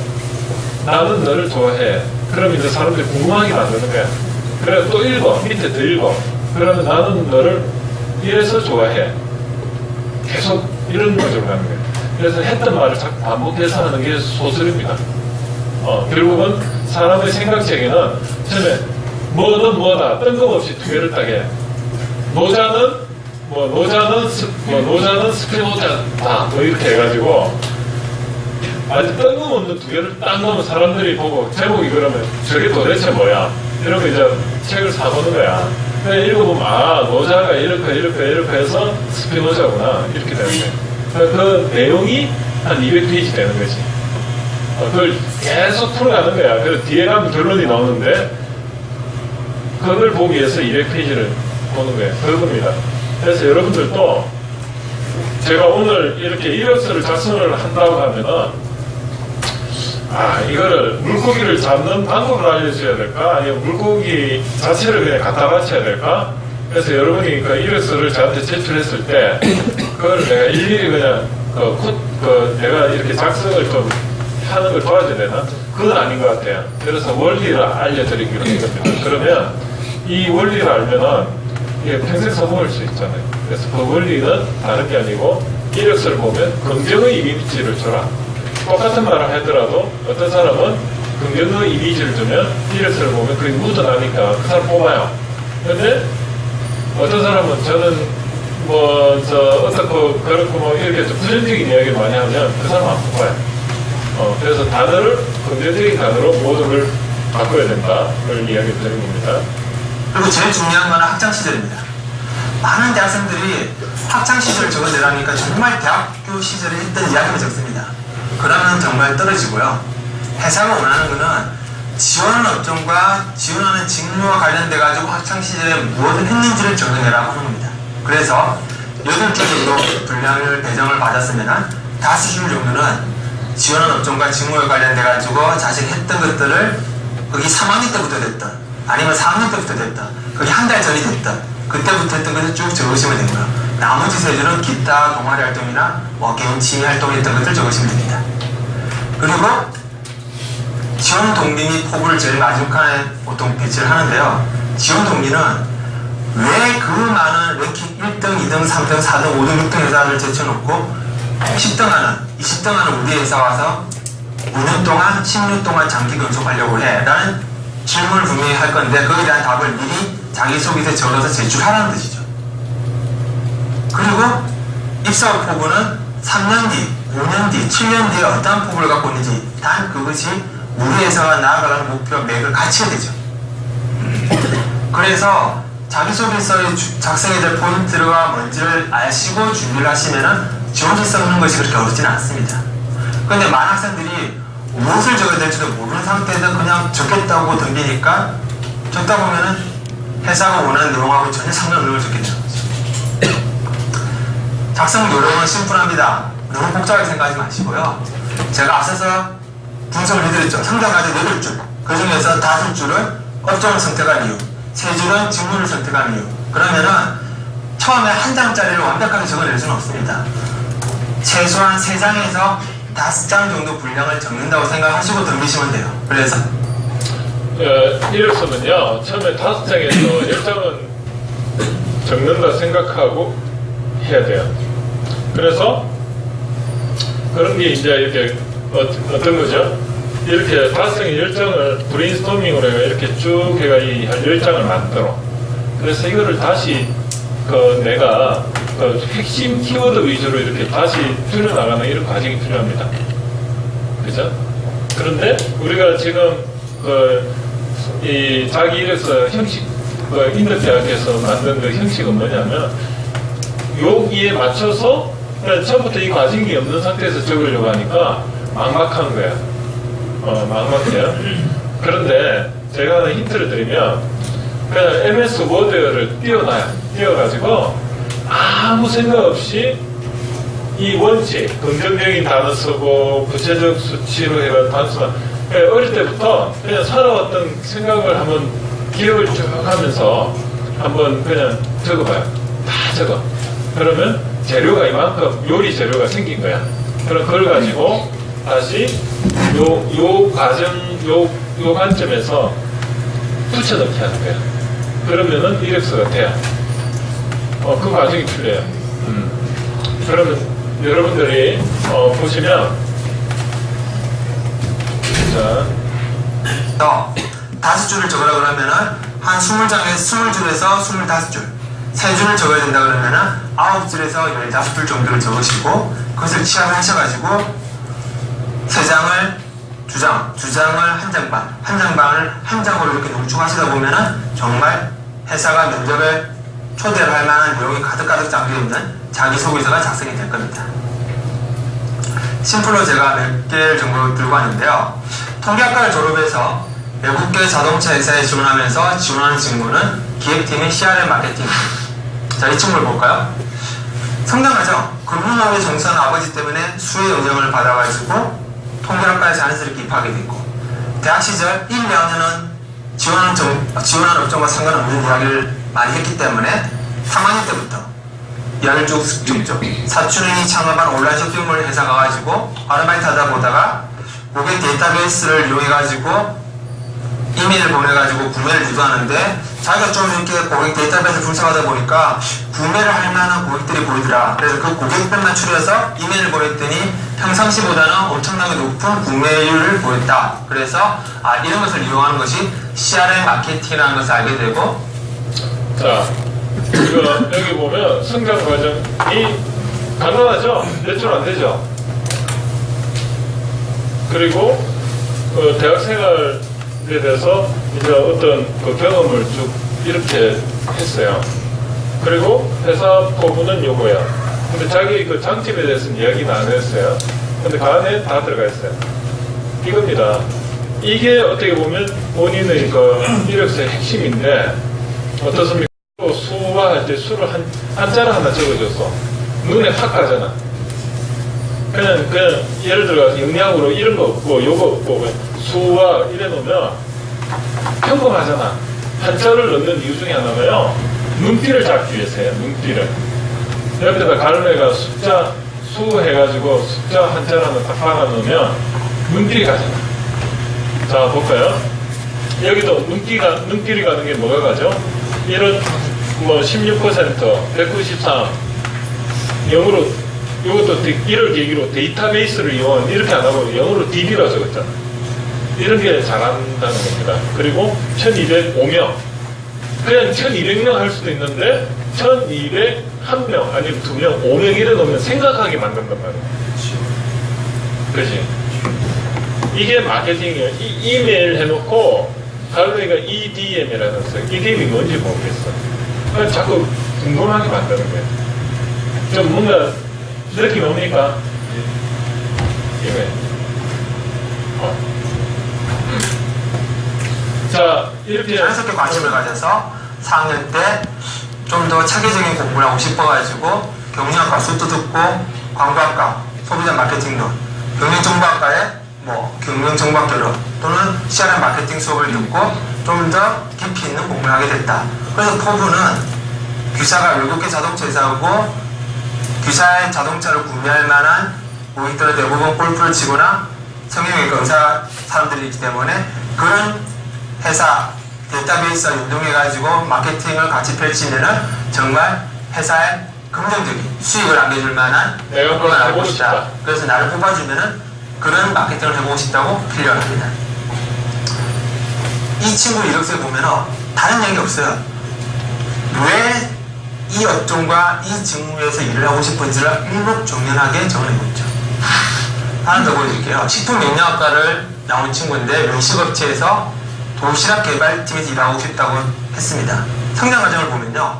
나는 너를 좋아해. 그럼 이제 사람들이 궁금하게 만드는 거야. 그래 또 읽어. 밑에 더 읽어. 그러면 나는 너를 이래서 좋아해. 계속 이런 구조로 가는 거예요. 그래서 했던 말을 자꾸 반복해서 하는 게 소설입니다. 결국은 사람의 생각체계는 처음에 뭐는 뭐다. 뜬금없이 두 개를 딱 해. 노자는 스피노자다. 뭐 이렇게 해가지고 아주 뜬금없는 두 개를 딱 넣으면 사람들이 보고 제목이 그러면 저게 도대체 뭐야? 이러면 이제 책을 사보는 거야. 그래 읽어보면 노자가 이렇게 해서 스피노자구나. 이렇게 되는 거야. 그 내용이 한 200페이지 되는 거지. 그걸 계속 풀어가는 거야. 그래서 뒤에 가면 결론이 나오는데 그걸 보기 위해서 200페이지를 보는 거예요. 그겁니다. 그래서 여러분들도 제가 오늘 이렇게 이력서를 작성을 한다고 하면은 이거를 물고기를 잡는 방법을 알려줘야 될까? 아니면 물고기 자체를 그냥 갖다 바쳐야 될까? 그래서 여러분이 그 이력서를 저한테 제출했을 때 그걸 내가 일일이 그냥 내가 이렇게 작성을 좀 하는 걸 도와줘야 되나? 그건 아닌 것 같아요. 그래서 원리를 알려드리기로 한 겁니다. 그러면 이 원리를 알면은 이게 평생 성공할 수 있잖아요. 그래서 그 원리는 다른 게 아니고 이력서를 보면 긍정의 이미지를 줘라. 똑같은 말을 하더라도 어떤 사람은 긍정의 이미지를 주면 이력서를 보면 그게 묻어나니까 그 사람 뽑아요. 근데 어떤 사람은 저는 어떻고 그렇고 뭐 이렇게 좀 부정적인 이야기를 많이 하면 그 사람 안 뽑아요. 그래서 단어를 긍정적인 단어로 모든 걸 바꿔야 된다. 그걸 이야기 드리는 겁니다. 그리고 제일 중요한 건 학창 시절입니다. 많은 대학생들이 학창 시절을 적어내라니까 정말 대학교 시절에 했던 이야기를 적습니다. 그러면 정말 떨어지고요. 회사가 원하는 거는 지원하는 업종과 지원하는 직무와 관련돼 가지고 학창 시절에 무엇을 했는지를 적어내라고 하는 겁니다. 그래서 8줄 정도 분량을 배정을 받았으면 5줄 정도는 지원하는 업종과 직무에 관련돼 가지고 자신이 했던 것들을 거기 3학년 때부터 됐던 아니면 4학년 때부터 됐던 그게 한 달 전이 됐던 그때부터 했던 것을 쭉 적으시면 되고요. 나머지 3줄은 기타 동아리 활동이나 개인 취미 활동했던 것들 적으시면 됩니다. 그리고 지원 동기 및 포부를 제일 마지막에 보통 배치를 하는데요. 지원 동기는 왜 그 많은 랭킹 1등, 2등, 3등, 4등, 5등, 6등 회사를 제쳐놓고 10등하는, 20등하는 우리 회사 와서 5년 동안, 10년 동안 장기 근속하려고 해? 라는 질문을 분명히 할 건데 거기에 대한 답을 미리 자기소개서에 적어서 제출하라는 뜻이죠. 그리고 입사 포부는 3년 뒤, 5년 뒤, 7년 뒤에 어떠한 포부를 갖고 있는지 단 그것이 우리 회사가 나아가는 목표와 맥을 같이 해야 되죠. 그래서 자기소개서에 작성해야 될 포인트가 뭔지를 아시고 준비를 하시면은 지원서 쓰는 것이 그렇게 어렵지는 않습니다. 그런데 많은 학생들이 무엇을 적어야 될지도 모르는 상태에서 그냥 적겠다고 덤비니까 적다 보면은 회사가 원하는 내용하고 전혀 상관없는 걸 적게 되는 거죠. 작성 요령은 심플합니다. 너무 복잡하게 생각하지 마시고요. 제가 앞서서 분석을 해드렸죠. 상담까지 8줄. 그 중에서 5줄을 업종을 선택한 이유, 3줄은 직무를 선택한 이유. 그러면은 처음에 한 장짜리를 완벽하게 적어낼 수는 없습니다. 최소한 3장에서 5장 정도 분량을 적는다고 생각하시고 덤비시면 돼요. 그래서 이력서는요 처음에 5장에서 10장은 적는다 생각하고 해야 돼요. 그래서 그런 게 이제 이렇게 어떤 거죠? 이렇게 달성의 열정을 브레인스토밍으로 해가 이렇게 쭉 해가 이 열정을 만들어. 그래서 이거를 다시 내가 핵심 키워드 위주로 이렇게 다시 줄여나가는 이런 과정이 필요합니다. 그죠? 그런데 우리가 지금 이 자기 이력서 형식, 인더대학에서 만든 그 형식은 뭐냐면 여기에 맞춰서 그냥 처음부터 이 과정이 없는 상태에서 적으려고 하니까 막막한 거야. 막막해요. 그런데 제가 하나 힌트를 드리면 그냥 MS 워드를 띄워가지고 아무 생각 없이 이 원칙, 긍정적인 단어 쓰고 구체적 수치로 해가 단수만 어릴 때부터 그냥 살아왔던 생각을 한번 기억을 쭉 하면서 한번 그냥 적어봐요. 다 적어. 그러면 재료가 이만큼 요리 재료가 생긴 거야. 그럼 그걸 가지고 다시 요 과정, 요 관점에서 붙여넣기 하는 거야. 그러면은 이력서가 돼요. 그 과정이 필요해요. 그러면 여러분들이 보시면 자, 5줄을 적으라 그러면은 한 20줄에서 25줄 3줄을 적어야 된다 그러면은 9줄에서 15줄 정도를 적으시고 그것을 취합하셔가지고 3장을 두 장을 한 장 반, 한 장 반을 한 장으로 이렇게 농축하시다 보면은 정말 회사가 면접에 초대를 할 만한 내용이 가득가득 담겨있는 자기소개서가 작성이 될 겁니다. 심플로 제가 몇 개를 정도 들고 왔는데요. 통계학과를 졸업해서 외국계 자동차 회사에 지원하면서 지원하는 직무는 기획팀의 CRM 마케팅. 자, 이 친구를 볼까요? 상당하죠? 금융업에 종사하는 아버지 때문에 수의 영향을 받아가지고 통계학과에 자연스럽게 입학하게 됐고 대학 시절 1, 2학년은 지원하는 업종과 상관없는 이야기를 많이 했기 때문에 3학년 때부터 이야기를 쭉 줬죠. 사촌인이 창업한 온라인 쇼핑몰 회사 가가지고 아르바이트 하다 보다가 고객 데이터베이스를 이용해가지고 이메일을 보내가지고 구매를 유도하는데 자기가 좀 이렇게 고객 데이터베이스 분석하다 보니까 구매를 할 만한 고객들이 보이더라. 그래서 그 고객들만 추려서 이메일을 보냈더니 평상시보다는 엄청나게 높은 구매율을 보였다. 그래서 이런 것을 이용하는 것이 CRM 마케팅이라는 것을 알게 되고 자, 이거 여기 보면 성장 과정이 간단하죠? 몇 줄 안 되죠? 그리고 대학 생활에 대해서 이제 어떤 그 경험을 쭉 이렇게 했어요. 그리고 회사 포부는 요거야. 근데 자기 그 장점에 대해서는 이야기는 안 했어요. 근데 그 안에 다 들어가 있어요. 이겁니다. 이게 어떻게 보면 본인의 그 이력서의 핵심인데 어떻습니까? 수화할 때 수를 한자를 하나 적어줘서 눈에 확 가잖아. 그냥 예를 들어 영양으로 이런 거 없고 요거 없고 수화 이래 놓으면 평범하잖아. 한자를 넣는 이유 중에 하나가요. 눈길을 잡기 위해서요. 눈길을. 옆에다 가름에가 숫자 수 해가지고 숫자 한자를 하나 딱 박아 놓으면 눈길이 가잖아. 자 볼까요? 여기도 눈길이 가는 게 뭐가 가죠? 이런 16%, 193 영어로 이것도 이를 계기로 데이터베이스를 이용한 이렇게 안 하고 영어로 DB라 적었잖아. 이런 게 잘한다는 겁니다. 그리고 1205명 그냥 1200명 할 수도 있는데 1201명 아니면 2명 5명 이래 놓으면 생각하게 만든단 말이야. 그렇지? 이게 마케팅이에요. 이메일 해놓고 가르니까 EDM이라는 거 EDM이 뭔지 모르겠어. 그냥 자꾸 궁금하게 만드는 거예요. 좀 뭔가 느낌 옵니까? 이게. 자, 이렇게 자연스럽게 관심을 가져서 4학년 때 좀 더 차기적인 공부를 하고 싶어가지고 경영학과 수도 듣고 광고학과 소비자 마케팅론 경영정보학과에 경영정보학교로 또는 CRM 마케팅 수업을 듣고 좀 더 깊이 있는 공부를 하게 됐다. 그래서 포부는 귀사가 외국계 자동차 회사하고 귀사의 자동차를 구매할 만한 고객들은 대부분 골프를 치거나 성형외과 의사 사람들이 있기 때문에 그런 회사 데이터베이스와 연동해가지고 마케팅을 같이 펼치면은 정말 회사에 긍정적인 수익을 안겨줄 만한 내가 그걸 하고 해보고 싶다. 싶다. 그래서 나를 뽑아주면은 그런 마케팅을 해보고 싶다고 필요를 합니다. 이 친구 이력서에 보면은 다른 얘기 없어요. 왜 이 업종과 이 직무에서 일을 하고 싶은지를 일목정연하게 적어내고 있죠. 하나 더 보여드릴게요. 식품영양학과를 나온 친구인데 외식업체에서 도시락 개발팀에서 일하고 싶다고 했습니다. 성장 과정을 보면요.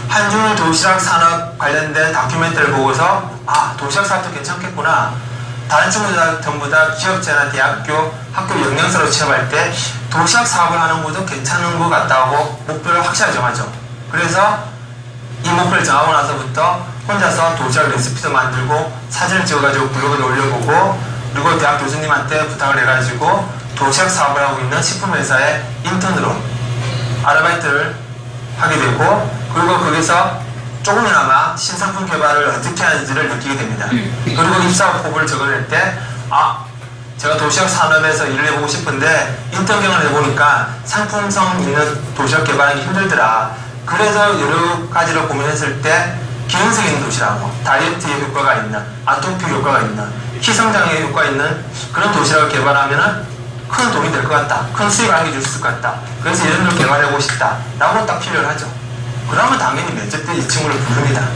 한중일 도시락 산업 관련된 다큐멘터리를 보고서 도시락 사업도 괜찮겠구나. 다른 친구들 전부 다 기업체나 대학교, 학교 영양사로 취업할 때 도시락 사업을 하는 것도 괜찮은 것 같다고 목표를 확실하게 정하죠. 그래서 이 목표를 정하고 나서부터 혼자서 도시락 레시피도 만들고 사진을 찍어가지고 블로그에 올려보고 그리고 대학 교수님한테 부탁을 해가지고 도시락 사업을 하고 있는 식품회사의 인턴으로 아르바이트를 하게 되고 그리고 거기서 조금이나마 신상품 개발을 어떻게 하는지를 느끼게 됩니다. 그리고 입사 포부를 적어낼 때 제가 도시락 산업에서 일을 해보고 싶은데 인턴 경험을 해보니까 상품성 있는 도시락 개발하기 힘들더라. 그래서 여러 가지를 고민했을 때 기능성 있는 도시락하고 다이어트에 효과가 있는, 아토피 효과가 있는, 희성장애 효과가 있는 그런 도시락을 개발하면 큰 도움이 될 것 같다. 큰 수익을 안겨줄 수 있을 것 같다. 그래서 이런 걸 개발해보고 싶다. 라고 딱 필요를 하죠. 그러면 당연히 면접 때 이 친구를 부릅니다.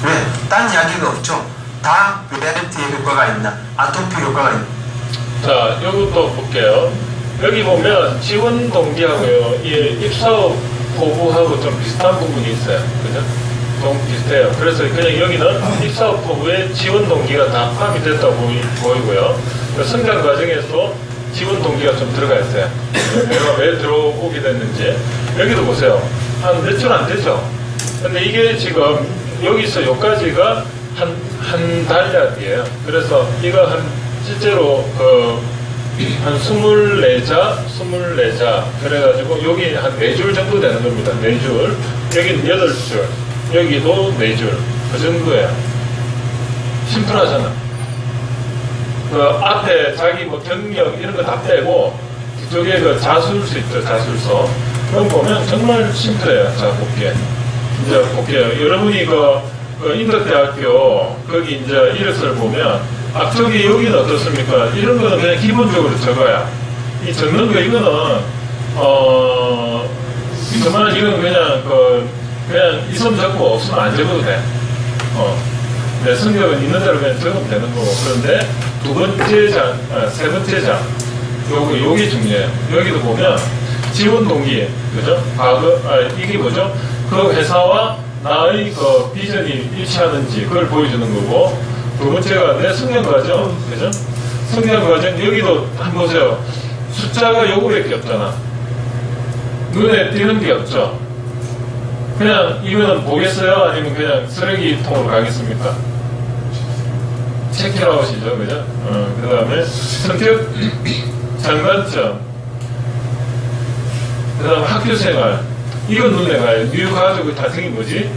왜? 딴 이야기가 없죠. 다 다이어트에 효과가 있는, 아토피 효과가 있는. 자, 이것도 볼게요. 여기 보면 지원 동기하고요. 이 입사 포부하고 좀 비슷한 부분이 있어요. 그죠? 좀 비슷해요. 그래서 그냥 여기는 입사 포부에 지원 동기가 다 포함이 됐다고 보이고요. 성장 과정에서 지원 동기가 좀 들어가 있어요. 내가 왜 들어오게 됐는지. 여기도 보세요. 한 몇 줄 안 되죠? 근데 이게 지금 여기서 여기까지가 한 달약이에요. 그래서 이거 실제로 한 24자 그래가지고 여기 한 4줄 정도 되는 겁니다. 4줄. 여기는 8줄. 여기도 4줄. 그 정도예요. 심플하잖아. 그 앞에 자기 뭐 경력 이런 거 다 빼고 뒤쪽에 그 자술서 있죠. 자술서. 그럼 보면 정말 심플해요. 자, 볼게요. 이제 볼게요. 여러분이 그 인덕대학교 거기 이제 이력서를 보면 앞쪽에 여기는 어떻습니까? 이런 거는 그냥 기본적으로 적어야. 이 적는 거 이거는 정말 이건 그냥 이섬 적고 없으면 안 적어도 돼. 내 성격은 있는 대로 그냥 적으면 되는 거고. 그런데 세 번째 장, 요게 중요해요. 여기도 보면 지원 동기, 그죠? 이게 뭐죠? 그 회사와 나의 그 비전이 일치하는지 그걸 보여주는 거고. 두 번째가 내 성장 과정, 그죠? 성장 과정, 여기도 한번 보세요. 숫자가 요거밖에 없잖아. 눈에 띄는 게 없죠? 그냥 이거는 보겠어요? 아니면 그냥 쓰레기통으로 가겠습니까? 체크아웃이죠, 그죠? 그 다음에 성격, 장단점, 그 다음에 학교 생활. 이건 눈에 가요. 뉴욕 가지고 자생이 뭐지?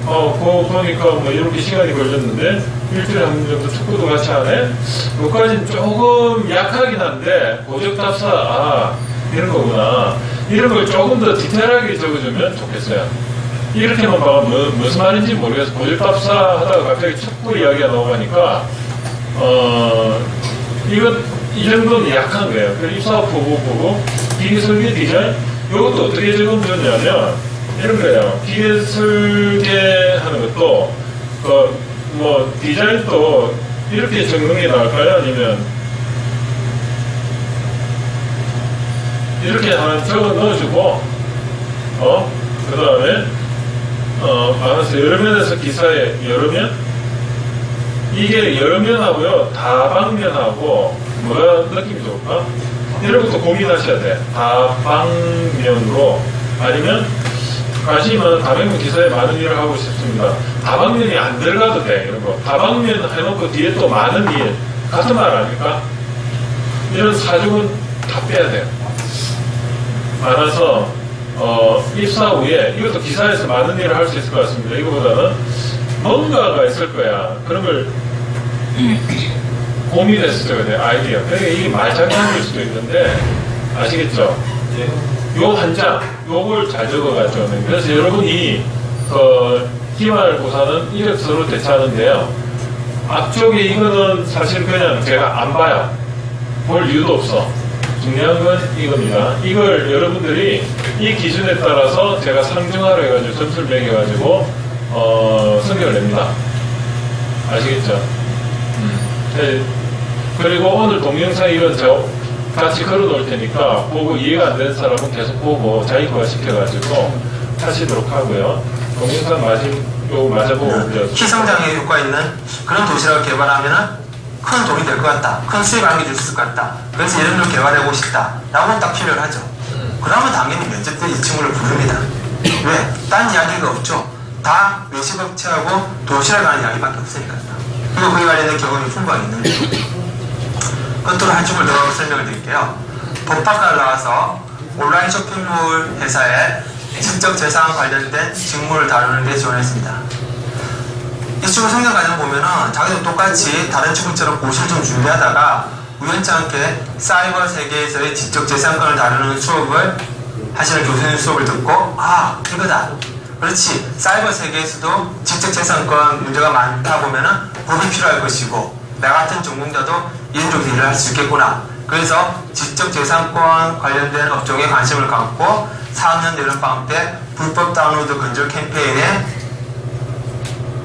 그거 보니까 뭐 이렇게 시간이 걸렸는데 일주일에 한 번 정도 축구도 같이 하네? 그것까지는 조금 약하긴 한데 고적답사 이런 거구나. 이런 걸 조금 더 디테일하게 적어주면 좋겠어요. 이렇게만 봐도 무슨 말인지 모르겠어. 고적답사 하다가 갑자기 축구 이야기가 나오니까 이 정도는 약한 거예요. 그래서 입사업 보고 기계 설계 디자인 이것도 어떻게 적으면 이런 거예요. 기계 설계하는 것도 뭐 디자인도 이렇게 적는 게 나을까요? 아니면 이렇게 하나 적어 넣어주고 그 다음에 알았어. 여러 면에서 기사에 여러 면? 이게 여러 면하고요 다방면하고 뭐가 느낌이 좋을까? 이런 것도 고민하셔야 돼. 다방면으로 아니면 관심이 많은 다방면 기사에 많은 일을 하고 싶습니다. 다방면이 안 들어가도 돼. 이런 거. 다방면 해놓고 뒤에 또 많은 일. 같은 말 아닙니까? 이런 사족은 다 빼야 돼요. 많아서, 입사 후에 이것도 기사에서 많은 일을 할 수 있을 것 같습니다. 이거보다는 뭔가가 있을 거야. 그런 걸 고민해서 적어야 돼. 아이디어. 그러니까 이게 말장난일 수도 있는데, 아시겠죠? 요 한 장, 요걸 잘 적어가지고. 그래서 여러분이, 기말고사는 이력서로 대체하는데요. 앞쪽에 이거는 사실 그냥 제가 안 봐요. 볼 이유도 없어. 중요한 건 이겁니다. 이걸 여러분들이 이 기준에 따라서 제가 상중하로 해가지고 점수를 매겨가지고 성적을 냅니다. 아시겠죠? 네. 그리고 오늘 동영상 이건 제가 같이 걸어 놓을 테니까 보고 이해가 안 되는 사람은 계속 보고 자기가 시켜가지고 하시도록 하고요. 동영상 맞아보고 희성장애 효과 있는 그런 도시락을 개발하면 큰 돈이 될 것 같다. 큰 수익 안겨줄 수 있을 것 같다. 그래서 이런 걸 개발해보고 싶다. 라고 딱 필요를 하죠. 그러면 당연히 면접 때 이 친구를 부릅니다. 왜? 딴 이야기가 없죠. 다 외식업체하고 도시락 가는 이야기밖에 없으니까. 그리고 그에 관련된 경험이 풍부하게 있는 거죠. 끝으로 한 줌을 더 설명을 드릴게요. 법학과를 나와서 온라인 쇼핑몰 회사에 지적재산 관련된 직무를 다루는 데 지원했습니다. 이 친구 성경 과정 보면은 자기도 똑같이 다른 친구처럼 고시를 좀 준비하다가 우연치 않게 사이버 세계에서의 지적재산권을 다루는 수업을 하시는 교수님 수업을 듣고 아 이거다. 그렇지 사이버 세계에서도 지적재산권 문제가 많다 보면은 법이 필요할 것이고 나 같은 전공자도 이런 쪽에서 일을 할 수 있겠구나. 그래서 지적재산권 관련된 업종에 관심을 갖고 4학년 여름방학 때 불법 다운로드 근절 캠페인에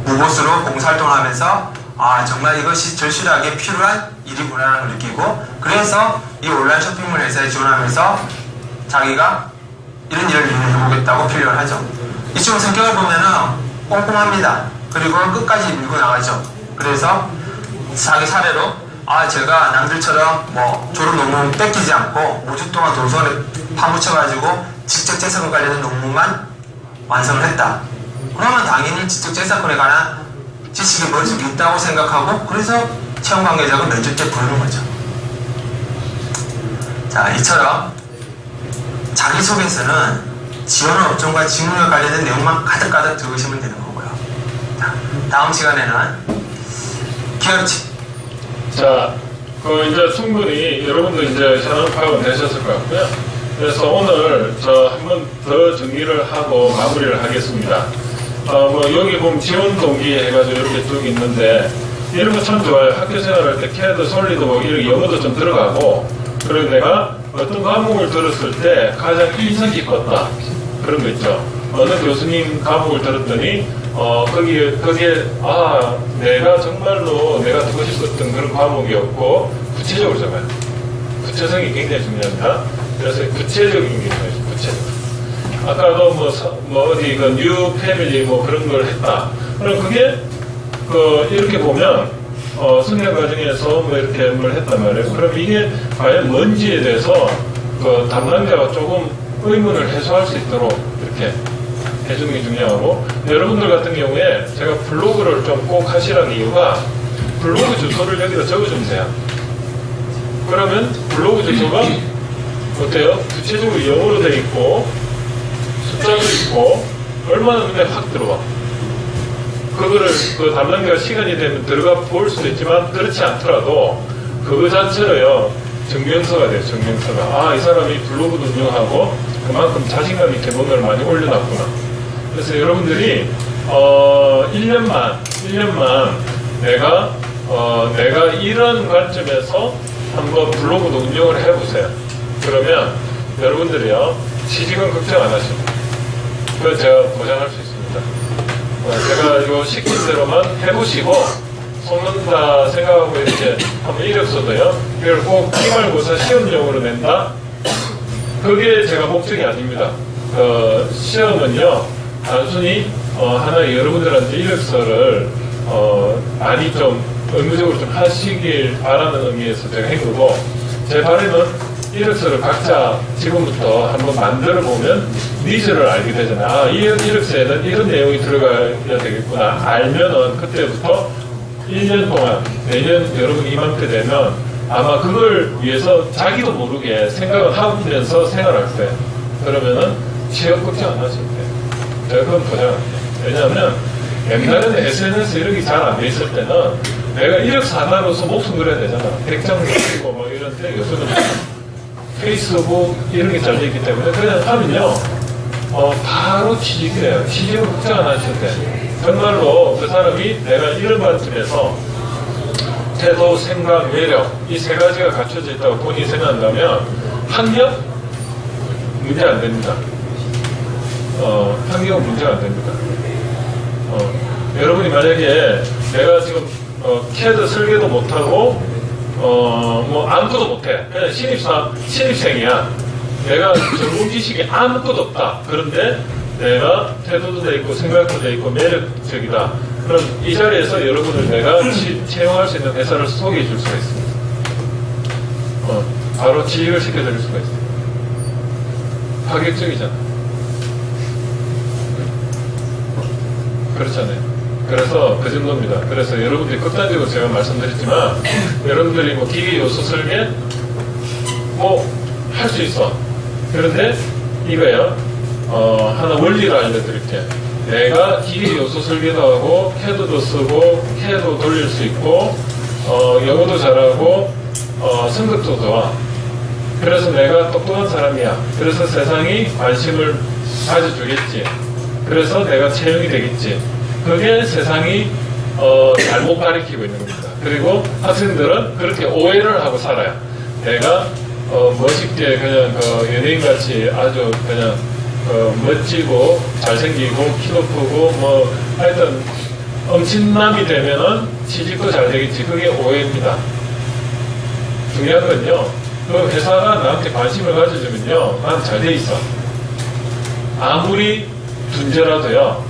무보수로 봉사활동을 하면서 아 정말 이것이 절실하게 필요한 일이구나라는 걸 느끼고 그래서 이 온라인 쇼핑몰 회사에 지원하면서 자기가 이런 일을 해보겠다고 필요를 하죠. 이 친구 성격을 보면은 꼼꼼합니다. 그리고 끝까지 밀고 나가죠. 그래서 자기 사례로 아 제가 남들처럼 뭐 졸업 논문 뺏기지 않고 5주 동안 도서관에 파묻혀가지고 지적재산권 관련된 논문만 완성을 했다. 그러면 당연히 지적재산권에 관한 지식이 머릿속에 있다고 생각하고 그래서 채용 관계자가 면접 때 부르는 거죠. 자 이처럼 자기소개서는 지원 업종과 직무에 관련된 내용만 가득가득 적으시면 되는 거고요. 자, 다음 시간에는 기업직 자, 이제 충분히 여러분도 이제 현황 파악은 되셨을 것 같고요. 그래서 오늘 저 한 번 더 정리를 하고 마무리를 하겠습니다. 뭐 여기 보면 지원 동기 해가지고 이렇게 쭉 있는데 이런 거 참 좋아요. 학교 생활할 때 캐드, 솔리드 뭐 이렇게 영어도 좀 들어가고 그리고 내가 어떤 과목을 들었을 때 가장 인상 깊었다 그런 거 있죠. 어느 교수님 과목을 들었더니 거기에 아 내가 정말로 내가 듣고 싶었던 그런 과목이었고 구체적으로 적어요. 구체성이 굉장히 중요합니다. 그래서 구체적인 게 중요해요. 구체적. 아까도 뭐 어디 그 뉴 패밀리 뭐 그런 걸 했다. 그럼 그게 이렇게 보면 성장 과정에서 뭐 이렇게 뭘 했단 말이에요. 그럼 이게 과연 뭔지에 대해서 그 담당자가 조금 의문을 해소할 수 있도록 이렇게 해주는 게 중요하고 여러분들 같은 경우에 제가 블로그를 좀 꼭 하시라는 이유가 블로그 주소를 여기다 적어주면 돼요. 그러면 블로그 주소가 어때요? 구체적으로 영어로 돼 있고 숫자도 있고 얼마나 눈에 확 들어와. 그거를 그 담당자가 시간이 되면 들어가 볼 수도 있지만 그렇지 않더라도 그거 자체로요 증명서가 돼요. 증명서가 아 이 사람이 블로그도 운영하고 그만큼 자신감 있게 뭔가를 많이 올려놨구나. 그래서 여러분들이 1년만 내가 이런 관점에서 한번 블로그도 운영을 해보세요. 그러면 여러분들이요 취직은 걱정 안 하십니다. 그건 제가 보장할 수 있습니다. 제가 이거 시킨 대로만 해보시고 속는다 생각하고 이렇게 한번 이력서도요 이걸 꼭 기말고사 시험용으로 낸다? 그게 제가 목적이 아닙니다. 시험은요 단순히 하나 여러분들한테 이력서를 많이 좀 의무적으로 좀 하시길 바라는 의미에서 제가 한 거고 제 바람은 이력서를 각자 지금부터 한번 만들어 보면 니즈를 알게 되잖아요. 아, 이 이력서에는 이런 내용이 들어가야 되겠구나. 알면은 그때부터 1년 동안, 내년 여러분 이맘때 되면 아마 그걸 위해서 자기도 모르게 생각을 하면서 생활할 때 그러면은 취업 걱정 안 하셔도 돼요. 제가 그건 보장합니다. 왜냐하면 옛날에는 SNS 이런 게 잘 안 돼 있을 때는 내가 이력서 하나로서 목숨 걸어야 되잖아. 100장 넘기고 뭐 이런데 요즘은 페이스북 이런 게 잘 돼 있기 때문에 그냥 하면요 바로 취직이래요. 취직을 걱정 안 하셔도 돼. 정말로 그 사람이 내가 이런 관점에서 태도, 생각, 매력 이 세 가지가 갖춰져 있다고 본인이 생각한다면 환경? 문제 안 됩니다. 환경은 문제가 안 됩니다. 여러분이 만약에 내가 지금 CAD 설계도 못하고 뭐 아무것도 못해. 그냥 신입생이야. 내가 전공 지식이 아무것도 없다. 그런데 내가 태도도 돼 있고 생각도 돼 있고 매력적이다. 그럼 이 자리에서 여러분을 내가 채용할 수 있는 회사를 소개해 줄 수가 있습니다. 바로 지휘를 시켜드릴 수가 있어요. 파격적이잖아. 그렇잖아요. 그래서 그 정도입니다. 그래서 여러분들이 극단적으로 제가 말씀드렸지만 여러분들이 뭐 기계 요소 설계 뭐 할 수 있어. 그런데 이거예요. 하나 원리를 알려드릴게요. 내가 기계 요소 설계도 하고 CAD도 쓰고 CAD도 돌릴 수 있고 영어도 잘하고 성격도 좋아. 그래서 내가 똑똑한 사람이야. 그래서 세상이 관심을 가져주겠지. 그래서 내가 채용이 되겠지. 그게 세상이 잘못 가리키고 있는 겁니다. 그리고 학생들은 그렇게 오해를 하고 살아요. 내가 멋있게 그냥 연예인같이 아주 그냥 멋지고 잘생기고 키도 크고 뭐 하여튼 엄친남이 되면은 취직도 잘 되겠지. 그게 오해입니다. 중요한 건요, 그 회사가 나한테 관심을 가져주면요, 난 잘 돼 있어. 아무리 둔재라도요,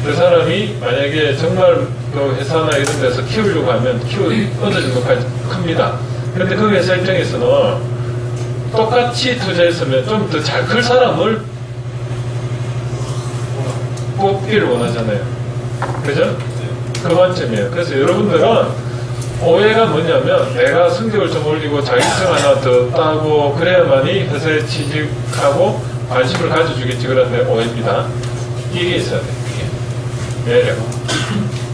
그 사람이 만약에 정말 그 회사나 이런 데서 키우려고 하면 어느 정도까지 큽니다. 그런데 그 회사 입장에서는 똑같이 투자했으면 좀 더 잘 클 사람을 뽑기를 원하잖아요. 그죠? 그 관점이에요. 그래서 여러분들은 오해가 뭐냐면 내가 성적을 좀 올리고 자격증 하나 더 따고 그래야만이 회사에 취직하고 관심을 가져주겠지. 그런데 오해입니다. 이게 있어야 돼요. 이게.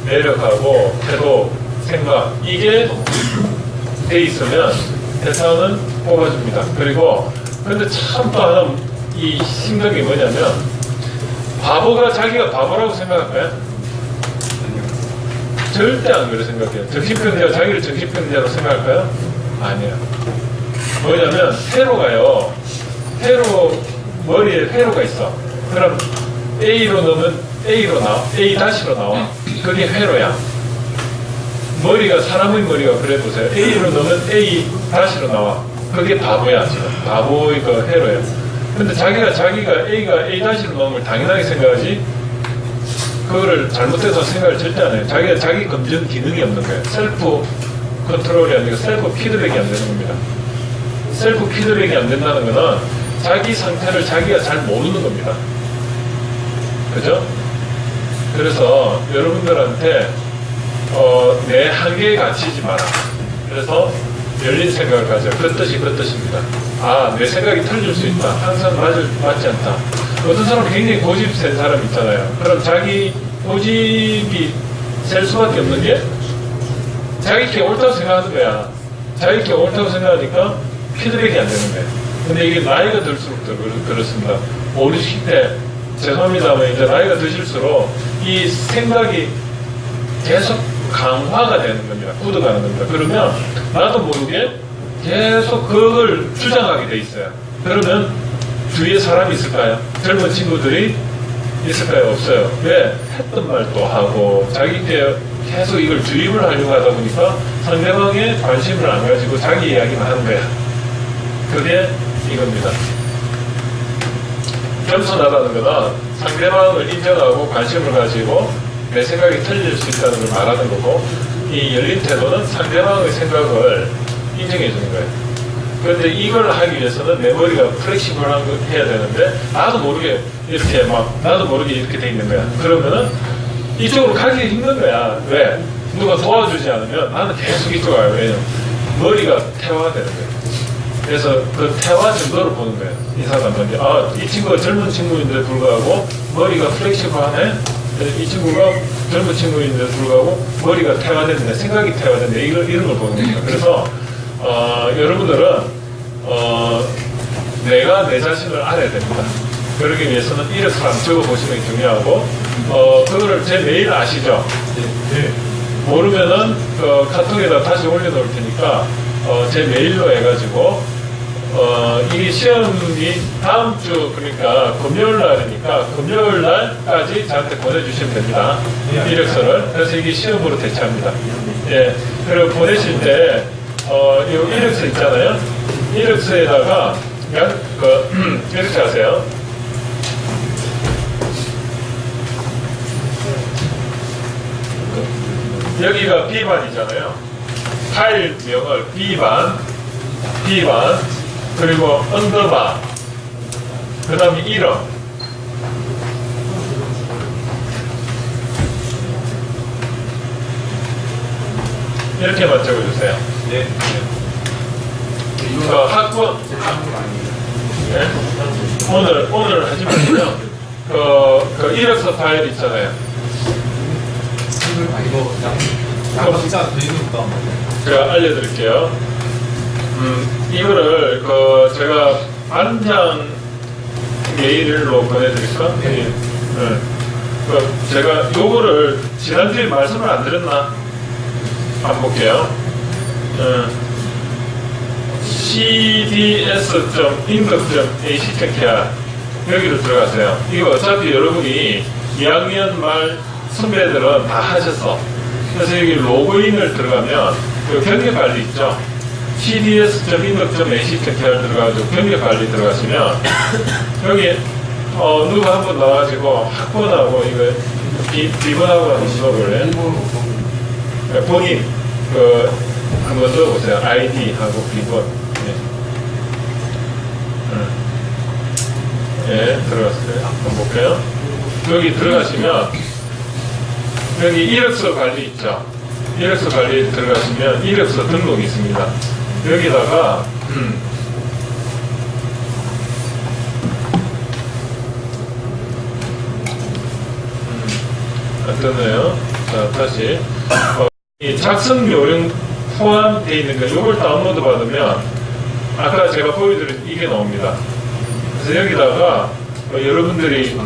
매력하고 태도, 생각 이게 돼 있으면 회사는 뽑아줍니다. 그리고 근데 참 또 하나 이 심각한 게 뭐냐면 바보가 자기가 바보라고 생각할까요? 절대 안 그렇게 생각해요. 정신병자가 자기를 정신병자로 생각할까요? 아니에요. 뭐냐면 회로가요. 머리에 회로가 있어. 그럼 A로 넣으면 A로 나와. A-로 나와. 그게 회로야. 머리가 사람의 머리가 그래 보세요. A로 넣으면 A-로 나와. 그게 바보야 지금. 바보의 그 회로야. 근데 자기가 A가 A-로 넣은 걸 당연하게 생각하지 그거를 잘못해서 생각을 절대 안 해요. 자기가 자기 검증 기능이 없는 거예요. 셀프 컨트롤이 아니고 셀프 피드백이 안 되는 겁니다. 셀프 피드백이 안 된다는 거는 자기 상태를 자기가 잘 모르는 겁니다. 그죠? 그래서 여러분들한테 내 한계에 갇히지 마라. 그래서 열린 생각을 가져. 그 뜻입니다. 아, 내 생각이 틀릴 수 있다. 항상 맞지 않다. 어떤 사람 굉장히 고집 센 사람 있잖아요. 그럼 자기 고집이 셀 수밖에 없는 게 자기 게 옳다고 생각하는 거야. 자기 게 옳다고 생각하니까 피드백이 안 되는 거예요. 근데 이게 나이가 들수록 더 그렇습니다. 5, 60대 죄송합니다만 이제 나이가 드실수록 이 생각이 계속 강화가 되는 겁니다. 굳어가는 겁니다. 그러면 나도 모르게 계속 그걸 주장하게 돼 있어요. 그러면 주위에 사람이 있을까요? 젊은 친구들이 있을까요? 없어요. 왜? 했던 말 또 하고 자기께 계속 이걸 주입을 하려고 하다 보니까 상대방의 관심을 안 가지고 자기 이야기만 하는 거야. 그게 이겁니다. 겸손하다는 거는 상대방을 인정하고 관심을 가지고 내 생각이 틀릴 수 있다는 걸 말하는 거고, 이 열린 태도는 상대방의 생각을 인정해 주는 거예요. 그런데 이걸 하기 위해서는 내 머리가 플렉시블한 걸 해야 되는데 나도 모르게 이렇게 돼 있는 거야. 그러면은 이쪽으로 가기 힘든 거야. 왜? 누가 도와주지 않으면 나는 계속 이쪽으로 가요. 왜냐면 머리가 태화가 되는 거예요. 그래서 그 태화 정도를 보는 거예요. 인사담한테. 아, 이 친구가 젊은 친구인데 불구하고 머리가 플렉시블하네? 이 친구가 젊은 친구인데 불구하고 머리가 태화됐네, 생각이 태화됐네, 이런 걸 보는 겁니다. 그래서 여러분들은 내가 내 자신을 알아야 됩니다. 그러기 위해서는 이력서 한번 적어보시는 게 중요하고, 그거를 제 메일 아시죠? 네. 모르면은 카톡에다 다시 올려놓을 테니까 제 메일로 해가지고 이 시험이 다음 주 그러니까 금요일 날이니까 금요일 날까지 저한테 보내주시면 됩니다. 이력서를. 그래서 이게 시험으로 대체합니다. 예. 그리고 보내실 때 이 이력서 있잖아요. 이력서에다가 이렇게 하세요. 여기가 B반이잖아요. 파일명을 B반, 그리고 언더바, 그 다음에 이름. 이렇게만 적어주세요. 네. 학번, 네? 오늘 하지 마시면, 그 이력서 파일 있잖아요. 이거 그냥 진짜 되니까. 제가 알려드릴게요. 이거를 제가 반장 메일로 보내드릴까? 네. 제가 요거를 지난주에 말씀을 안 드렸나? 한번 볼게요. cds.인급.ac.kr 여기로 들어가세요. 이거 어차피 여러분이 2학년 말 선배들은 다 하셨어. 그래서 여기 로그인을 들어가면 경력관리 있죠. cds.인급.ac.kr 들어가가지고 경력관리 들어가시면 여기 누가 한번 나와가지고 학번하고 이거 비번하고 한번 써볼래? 본인 한번 넣어보세요. 아이디하고 비번. 예, 들어갔어요. 한번 볼게요. 여기 들어가시면 여기 이력서 관리 있죠. 이력서 관리 들어가시면 이력서 등록이 있습니다. 여기다가 어떠네요? 자, 다시 이 작성 요령 포함되어 있는 거 이걸 다운로드 받으면 아까 제가 보여드린 이게 나옵니다. 그래서 여기다가 여러분들이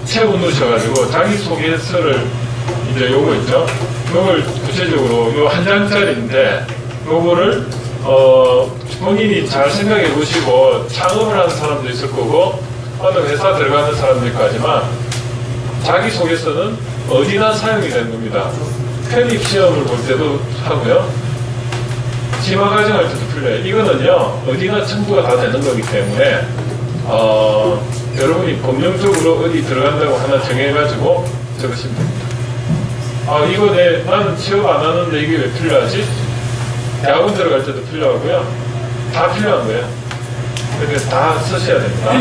채워 넣으셔가지고 자기소개서를 이제 요거 있죠. 요걸 구체적으로 요 한 장짜리인데 요거를 본인이 잘 생각해 보시고 창업을 하는 사람도 있을 거고 어느 회사 들어가는 사람들까지만 자기소개서는 어디나 사용이 되는 겁니다. 편입시험을 볼 때도 하고요. 심화과정할 때도 풀려요. 이거는요 어디나 첨부가 다 되는 거기 때문에 여러분이 법령적으로 어디 들어간다고 하나 정해가지고 적으시면 됩니다. 이거 나는 취업 안 하는데 이게 왜 필요하지? 대학원 들어갈 때도 필요하고요. 다 필요한 거예요. 그래서 다 쓰셔야 됩니다.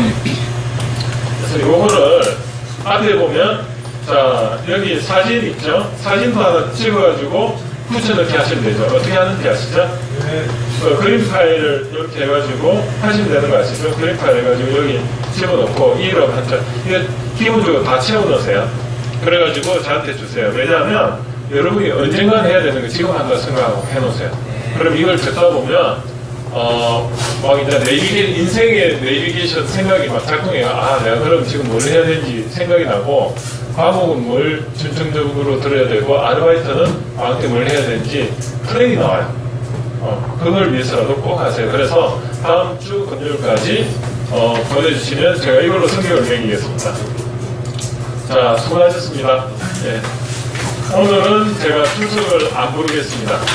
그래서 요거를 앞에 보면 자 여기 사진 있죠? 사진도 하나 찍어가지고 붙여넣기 하시면 되죠. 어떻게 하는지 아시죠? 네. 그림 파일을 이렇게 해가지고 하시면 되는 거 아시죠? 그림 파일 해가지고 여기 집어넣고 이름 한자 이거 기본적으로 다 채워넣으세요. 그래가지고 저한테 주세요. 왜냐하면 여러분이 언젠간 해야 되는 거 지금 한다 생각하고 해놓으세요. 그럼 이걸 듣다 보면 막 이제 인생의 내비게이션 생각이 막 작동해요. 내가 그럼 지금 뭘 해야 되는지 생각이 나고 과목은 뭘 중점적으로 들어야 되고 아르바이트는 방학 때 뭘 해야 되는지 플랜이 나와요. 그걸 위해서라도 꼭 하세요. 그래서 다음 주 금요일까지 보내주시면 제가 이걸로 성격을 매기겠습니다. 자, 수고하셨습니다. 네. 오늘은 제가 출석을 안 부르겠습니다. 네.